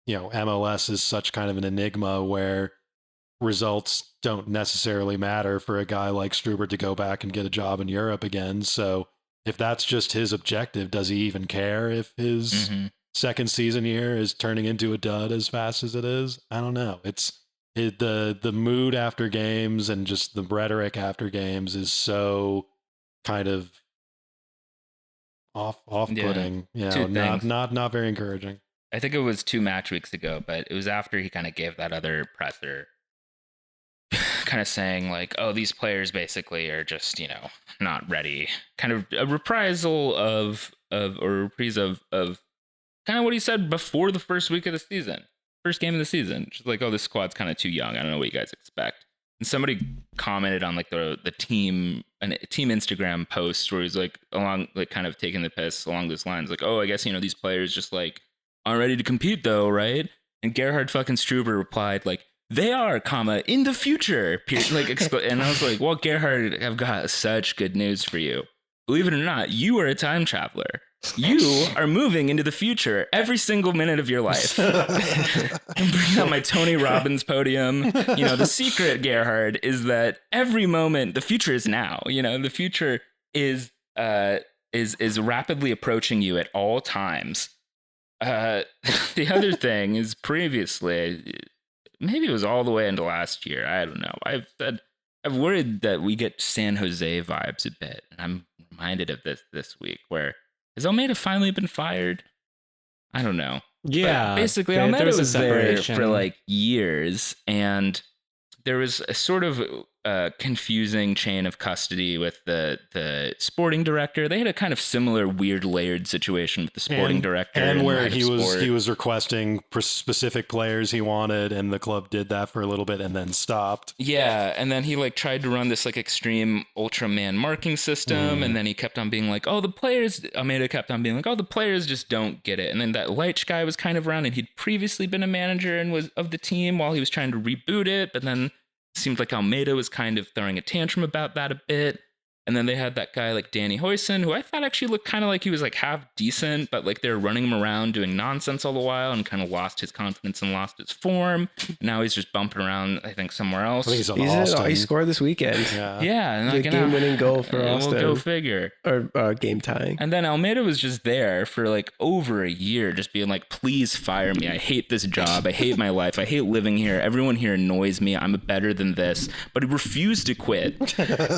MLS is such kind of an enigma where results don't necessarily matter for a guy like Struber to go back and get a job in Europe again. So if that's just his objective, does he even care if his second season here is turning into a dud as fast as it is? I don't know. The mood after games and just the rhetoric after games is so kind of off-putting. Not very encouraging. I think it was 2 match weeks ago, but it was after he kind of gave that other presser kind of saying like, oh, these players basically are just, not ready. Kind of a reprisal of kind of what he said before the first week of the season, first game of the season. Just like, oh, this squad's kind of too young. I don't know what you guys expect. And somebody commented on like the team Instagram post where he's like along like kind of taking the piss along those lines, like, oh, I guess these players just like aren't ready to compete though, right? And Gerhard fucking Struber replied like, they are, in the future. And I was like, well, Gerhard, I've got such good news for you. Believe it or not, you are a time traveler. You are moving into the future every single minute of your life. I'm bringing up my Tony Robbins podium. The secret, Gerhard, is that every moment, the future is now. The future is rapidly approaching you at all times. The other thing is previously, maybe it was all the way into last year. I don't know. I've worried that we get San Jose vibes a bit. And I'm reminded of this week where has Almeida finally been fired? I don't know. Yeah. But basically, Almeida was there for like years, and there was a sort of confusing chain of custody with the sporting director. They had a kind of similar weird layered situation with the sporting director, and where he was requesting specific players he wanted, and the club did that for a little bit and then stopped. Yeah, and then he like tried to run this like extreme Ultraman marking system, and then he kept on being like, "Oh, the players." Almeida kept on being like, "Oh, the players just don't get it." And then that Leitch guy was kind of around, and he'd previously been a manager and was of the team while he was trying to reboot it, but then seemed like Almeida was kind of throwing a tantrum about that a bit. And then they had that guy like Danny Hoyson, who I thought actually looked kind of like he was like half decent, but like they were running him around doing nonsense all the while and kind of lost his confidence and lost his form. Now he's just bumping around, I think, somewhere else. I think he's Austin. He scored this weekend. Yeah. And the game-winning goal for Austin. We'll go figure. Or game tying. And then Almeida was just there for like over a year, just being like, please fire me. I hate this job. I hate my life. I hate living here. Everyone here annoys me. I'm better than this. But he refused to quit.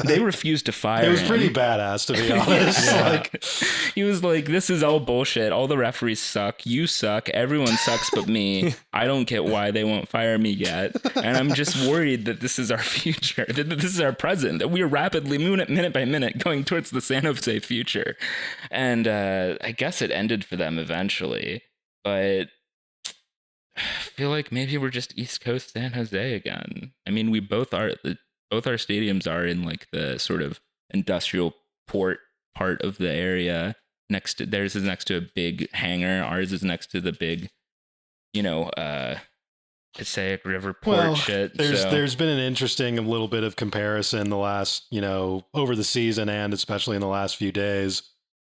They refused to fire fire It was him. pretty badass, to be honest. Yeah. Like, He was like, this is all bullshit. All the referees suck. You suck. Everyone sucks but me. I don't get why they won't fire me yet. And I'm just worried that this is our future, that this is our present, that we are rapidly, minute by minute, going towards the San Jose future. And I guess it ended for them eventually. But I feel like maybe we're just East Coast San Jose again. I mean, we both are, both our stadiums are in like the sort of industrial port part of the area. Theirs is next to a big hangar. Ours is next to the big, Passaic River port shit. There's been an interesting little bit of comparison the last, over the season and especially in the last few days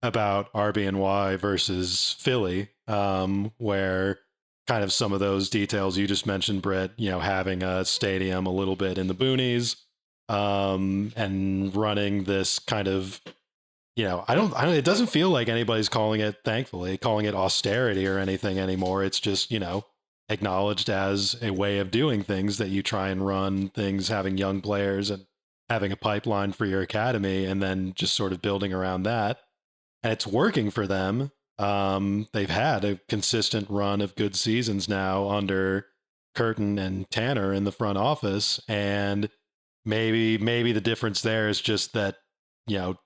about RBNY versus Philly, where kind of some of those details you just mentioned, Brit, having a stadium a little bit in the boonies, and running this kind of, it doesn't feel like anybody's calling it austerity or anything anymore. It's just, acknowledged as a way of doing things, that you try and run things, having young players and having a pipeline for your academy, and then just sort of building around that. And it's working for them. They've had a consistent run of good seasons now under Curtin and Tanner in the front office. And maybe the difference there is just that,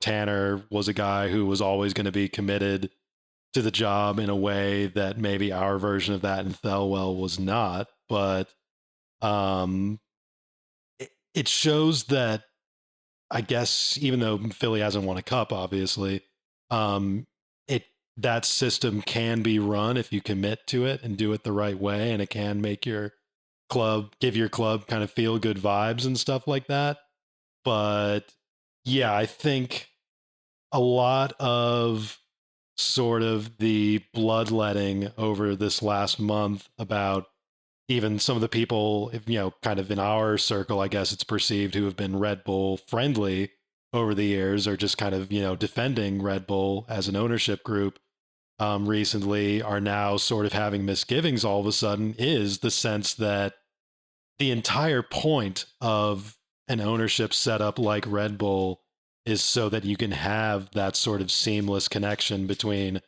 Tanner was a guy who was always going to be committed to the job in a way that maybe our version of that in Thelwell was not. But it shows that, I guess, even though Philly hasn't won a cup, obviously, that system can be run if you commit to it and do it the right way, and it can make give your club kind of feel good vibes and stuff like that. But yeah, I think a lot of sort of the bloodletting over this last month about even some of the people, kind of in our circle, I guess it's perceived, who have been Red Bull friendly over the years, or just kind of, defending Red Bull as an ownership group recently, are now sort of having misgivings all of a sudden, is the sense that the entire point of an ownership setup like Red Bull is so that you can have that sort of seamless connection between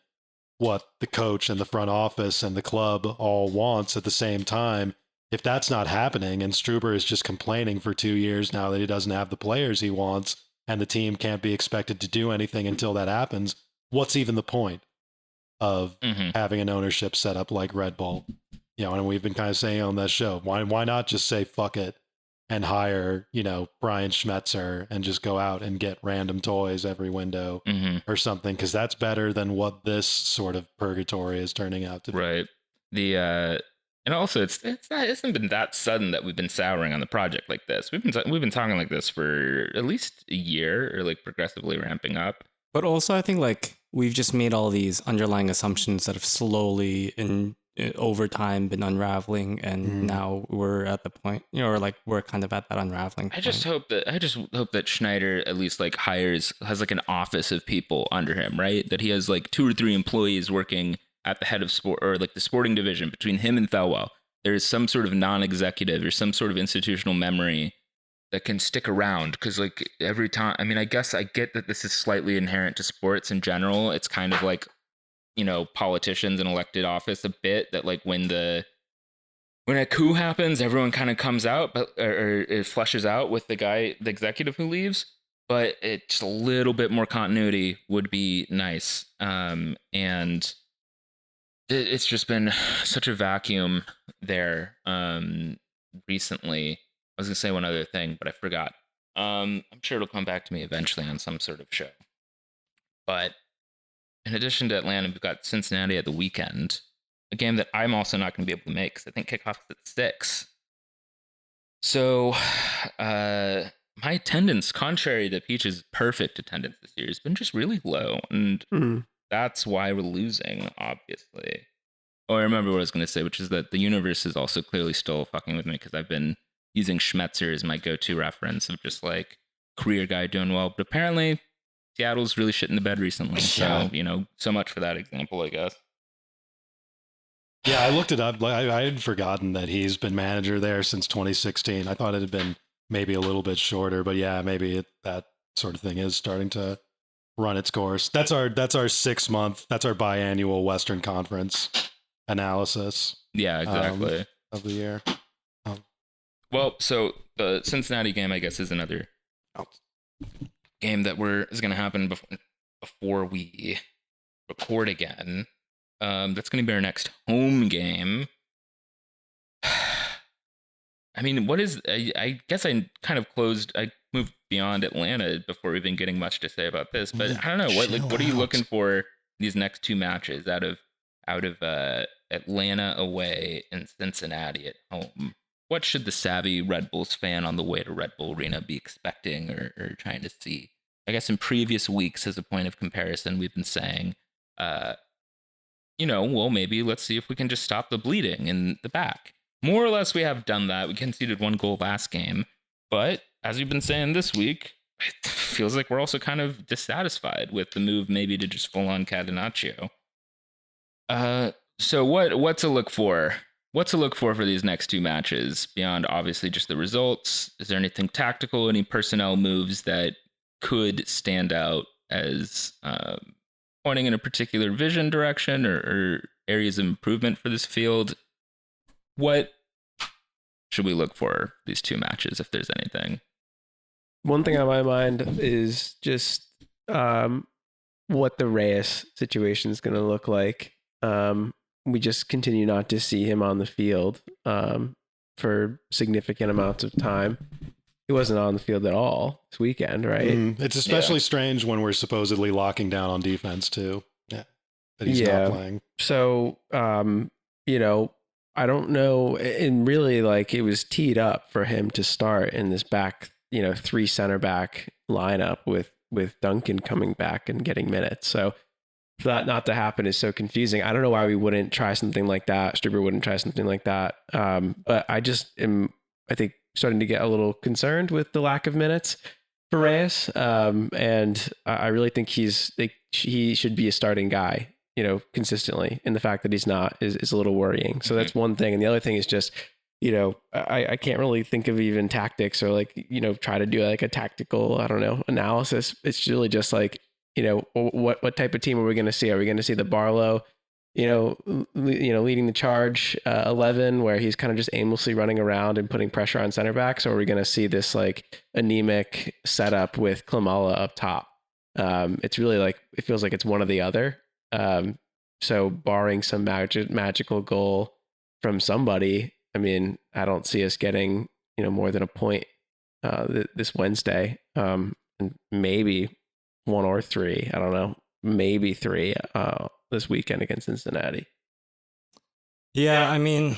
what the coach and the front office and the club all wants at the same time. If that's not happening, and Struber is just complaining for 2 years now that he doesn't have the players he wants, and the team can't be expected to do anything until that happens, what's even the point of having an ownership set up like Red Bull? And we've been kind of saying on that show, why not just say fuck it and hire, Brian Schmetzer and just go out and get random toys every window or something? Because that's better than what this sort of purgatory is turning out to be. Right. And also it hasn't been that sudden that we've been souring on the project like this. We've been talking like this for at least a year, or like progressively ramping up. But also, I think like we've just made all these underlying assumptions that have slowly over time been unraveling, and now we're at the point, or like we're kind of at that unraveling point. I just hope that Schneider at least like has like an office of people under him, right? That he has like 2 or 3 employees working at the head of sport, or like the sporting division between him and Thelwell. There is some sort of non-executive or some sort of institutional memory that can stick around, because like every time, I mean, I guess I get that this is slightly inherent to sports in general. It's kind of like, politicians in elected office a bit, that like when a coup happens, everyone kind of comes out, but or it flushes out with the executive who leaves. But it's a little bit more continuity would be nice. And it's just been such a vacuum there recently. I was gonna say one other thing, but I forgot. I'm sure it'll come back to me eventually on some sort of show. But in addition to Atlanta, we've got Cincinnati at the weekend, a game that I'm also not going to be able to make because I think kickoff is at 6. So my attendance, contrary to Peach's perfect attendance this year, has been just really low, and that's why we're losing, obviously. Oh, I remember what I was going to say, which is that the universe is also clearly still fucking with me, because I've been using Schmetzer as my go-to reference of just like career guy doing well, but apparently Seattle's really shit in the bed recently. So, so much for that example, I guess. Yeah, I looked it up. I had forgotten that he's been manager there since 2016. I thought it had been maybe a little bit shorter, but yeah, maybe that sort of thing is starting to run its course. That's our 6 month. That's our biannual Western Conference analysis. Yeah, exactly. Of the year. Well, so the Cincinnati game, I guess, is another game that is going to happen before we record again. That's going to be our next home game. I mean, I guess I kind of I moved beyond Atlanta before even getting much to say about this, but I don't know, what are you looking for these next two matches out of Atlanta away and Cincinnati at home? What should the savvy Red Bulls fan on the way to Red Bull Arena be expecting or trying to see? I guess in previous weeks, as a point of comparison, we've been saying, well, maybe let's see if we can just stop the bleeding in the back. More or less, we have done that. We conceded 1 goal last game. But as we've been saying this week, it feels like we're also kind of dissatisfied with the move maybe to just full-on Catenaccio. So what to look for? What to look for these next two matches beyond obviously just the results? Is there anything tactical, any personnel moves that could stand out as pointing in a particular vision direction or areas of improvement for this field? What should we look for these two matches, if there's anything? One thing on my mind is just what the Reyes situation is going to look like. We just continue not to see him on the field for significant amounts of time. He wasn't on the field at all this weekend, right? It's especially strange when we're supposedly locking down on defense too. Yeah, that he's not playing. So, I don't know. And really, like, it was teed up for him to start in this back, 3 center back lineup with Duncan coming back and getting minutes. So for that not to happen is so confusing. I don't know why we wouldn't try something like that. Struber wouldn't try something like that. But I just am, I think, starting to get a little concerned with the lack of minutes for Reyes. And I really think he should be a starting guy, consistently. And the fact that he's not is a little worrying. So that's one thing. And the other thing is just, I can't really think of even tactics or try to do like a tactical, analysis. It's really just like, what type of team are we going to see? Are we going to see the Barlow, leading the charge 11 where he's kind of just aimlessly running around and putting pressure on center backs? Or are we going to see this like anemic setup with Klimala up top? It's really like, it feels like it's one or the other. So barring some magical goal from somebody, I mean, I don't see us getting, more than a point this Wednesday. And maybe 1 or 3, I don't know, maybe 3 this weekend against Cincinnati. Yeah, I mean,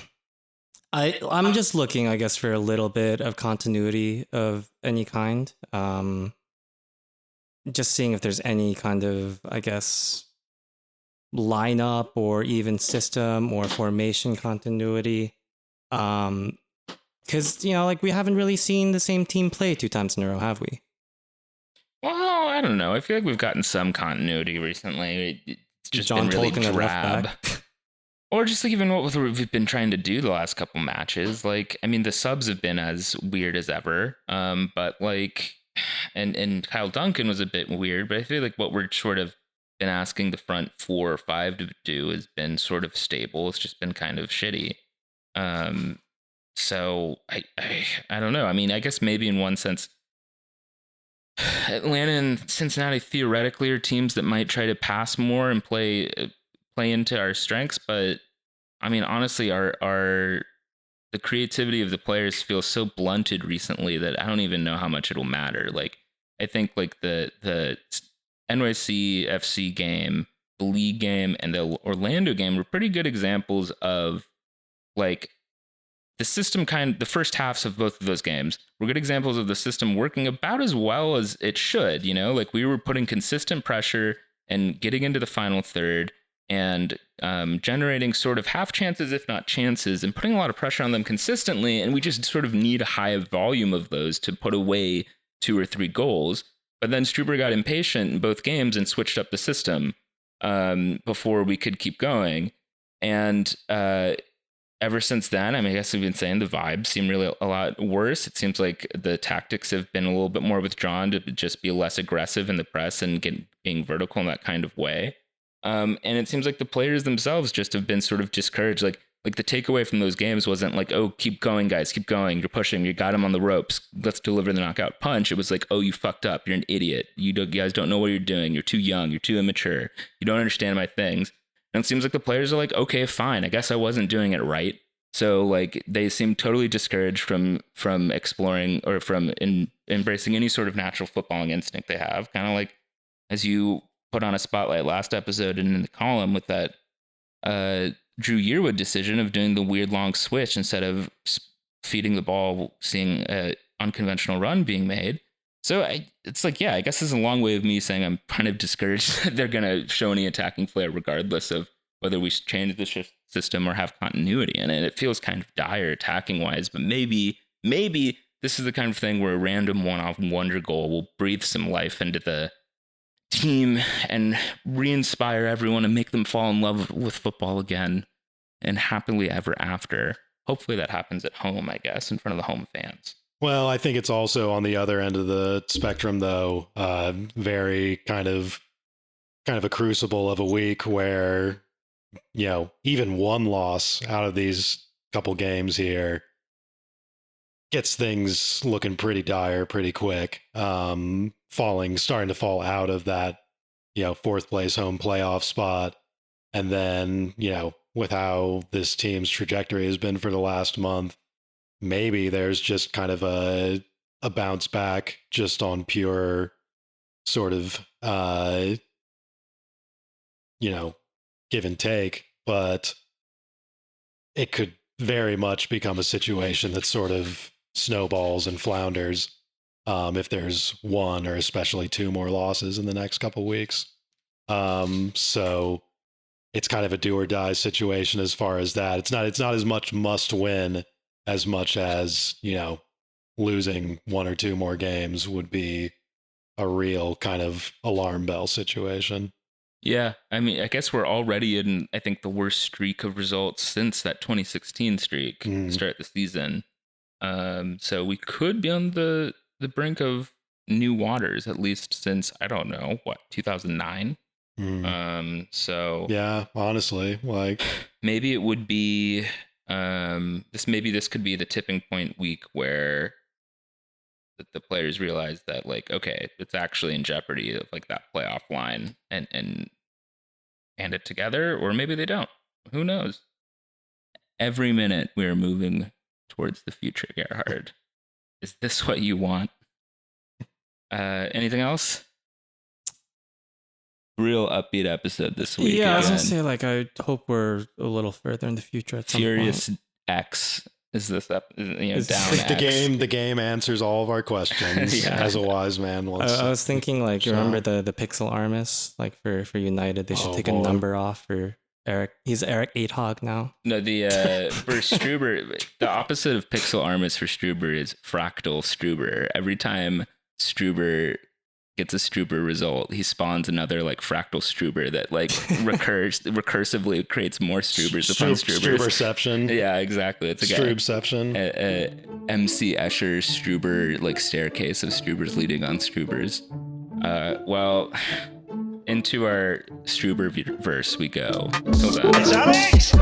I'm just looking, I guess, for a little bit of continuity of any kind. Just seeing if there's any kind of, I guess, lineup or even system or formation continuity. Because, we haven't really seen the same team play 2 times in a row, have we? Well, I don't know. I feel like we've gotten some continuity recently. It's just John been really Tolkien at left drab. Or just like even what we've been trying to do the last couple matches. Like, I mean, the subs have been as weird as ever. But like, and Kyle Duncan was a bit weird, but I feel like what we're sort of been asking the front 4 or 5 to do has been sort of stable. It's just been kind of shitty. So I don't know. I mean, I guess maybe in one sense, Atlanta and Cincinnati theoretically are teams that might try to pass more and play into our strengths, but I mean, honestly, the creativity of the players feels so blunted recently that I don't even know how much it'll matter. Like, I think like the NYC FC game, the league game, and the Orlando game were pretty good examples of like the system the first halves of both of those games were good examples of the system working about as well as it should, like we were putting consistent pressure and getting into the final third and generating sort of half chances, if not chances, and putting a lot of pressure on them consistently. And we just sort of need a high volume of those to put away 2 or 3 goals. But then Struber got impatient in both games and switched up the system before we could keep going. And ever since then, I mean, I guess we've been saying the vibes seem really a lot worse. It seems like the tactics have been a little bit more withdrawn to just be less aggressive in the press and being vertical in that kind of way. And it seems like the players themselves just have been sort of discouraged. Like the takeaway from those games wasn't like, oh, keep going, guys, keep going. You're pushing. You got him on the ropes. Let's deliver the knockout punch. It was like, oh, you fucked up. You're an idiot. You guys don't know what you're doing. You're too young. You're too immature. You don't understand my things. And it seems like the players are like, okay, fine. I guess I wasn't doing it right. So like they seem totally discouraged from exploring or from embracing any sort of natural footballing instinct they have. Kind of like as you put on a spotlight last episode and in the column with that Drew Yearwood decision of doing the weird long switch instead of feeding the ball, seeing an unconventional run being made. So it's like, yeah, I guess this is a long way of me saying I'm kind of discouraged that they're going to show any attacking flair regardless of whether we change the shift system or have continuity in it. It feels kind of dire attacking wise, but maybe this is the kind of thing where a random one-off wonder goal will breathe some life into the team and re-inspire everyone and make them fall in love with football again and happily ever after. Hopefully that happens at home, I guess, in front of the home fans. Well, I think it's also on the other end of the spectrum, though, very kind of a crucible of a week where, you know, even one loss out of these couple games here gets things looking pretty dire pretty quick. Starting to fall out of that, you know, fourth place home playoff spot. And then, you know, with how this team's trajectory has been for the last month, maybe there's just kind of a bounce back just on pure sort of, you know, give and take, but it could very much become a situation that sort of snowballs and flounders if there's one or especially two more losses in the next couple weeks. So it's kind of a do or die situation as far as that. It's not as much must win as much as, you know, losing one or two more games would be a real kind of alarm bell situation. Yeah, I mean, I guess we're already in, I think, the worst streak of results since that 2016 streak to start the season. So we could be on the brink of new waters, at least since, I don't know, 2009? So yeah, honestly, like maybe it would be this could be the tipping point week where the players realize that, like, okay, it's actually in jeopardy of like that playoff line and it together, or maybe they don't. Who knows? Every minute we're moving towards the future, Gerhard. Is this what you want? Anything else? Real upbeat episode this week. Yeah, I was again. gonna say, like, I hope we're a little further in the future at some Furious point. X is this up? You know, It's down like X. the game answers all of our questions, Yeah. as a wise man once I said. was thinking, like, you remember the Pixel Armis, like for United, they should take a number off for Eric. He's Eric 8hog now. No, for Struber, the opposite of Pixel Armis for Struber is Fractal Struber. Every time Struber gets a Struber result, he spawns another like Fractal Struber that like recursively creates more Strubers upon Strubers. Struberception. Yeah, exactly. It's like Strubception. a MC Escher Struber like staircase of Strubers leading on Strubers. Well, into our Struberverse we go. Till then. It's Alex!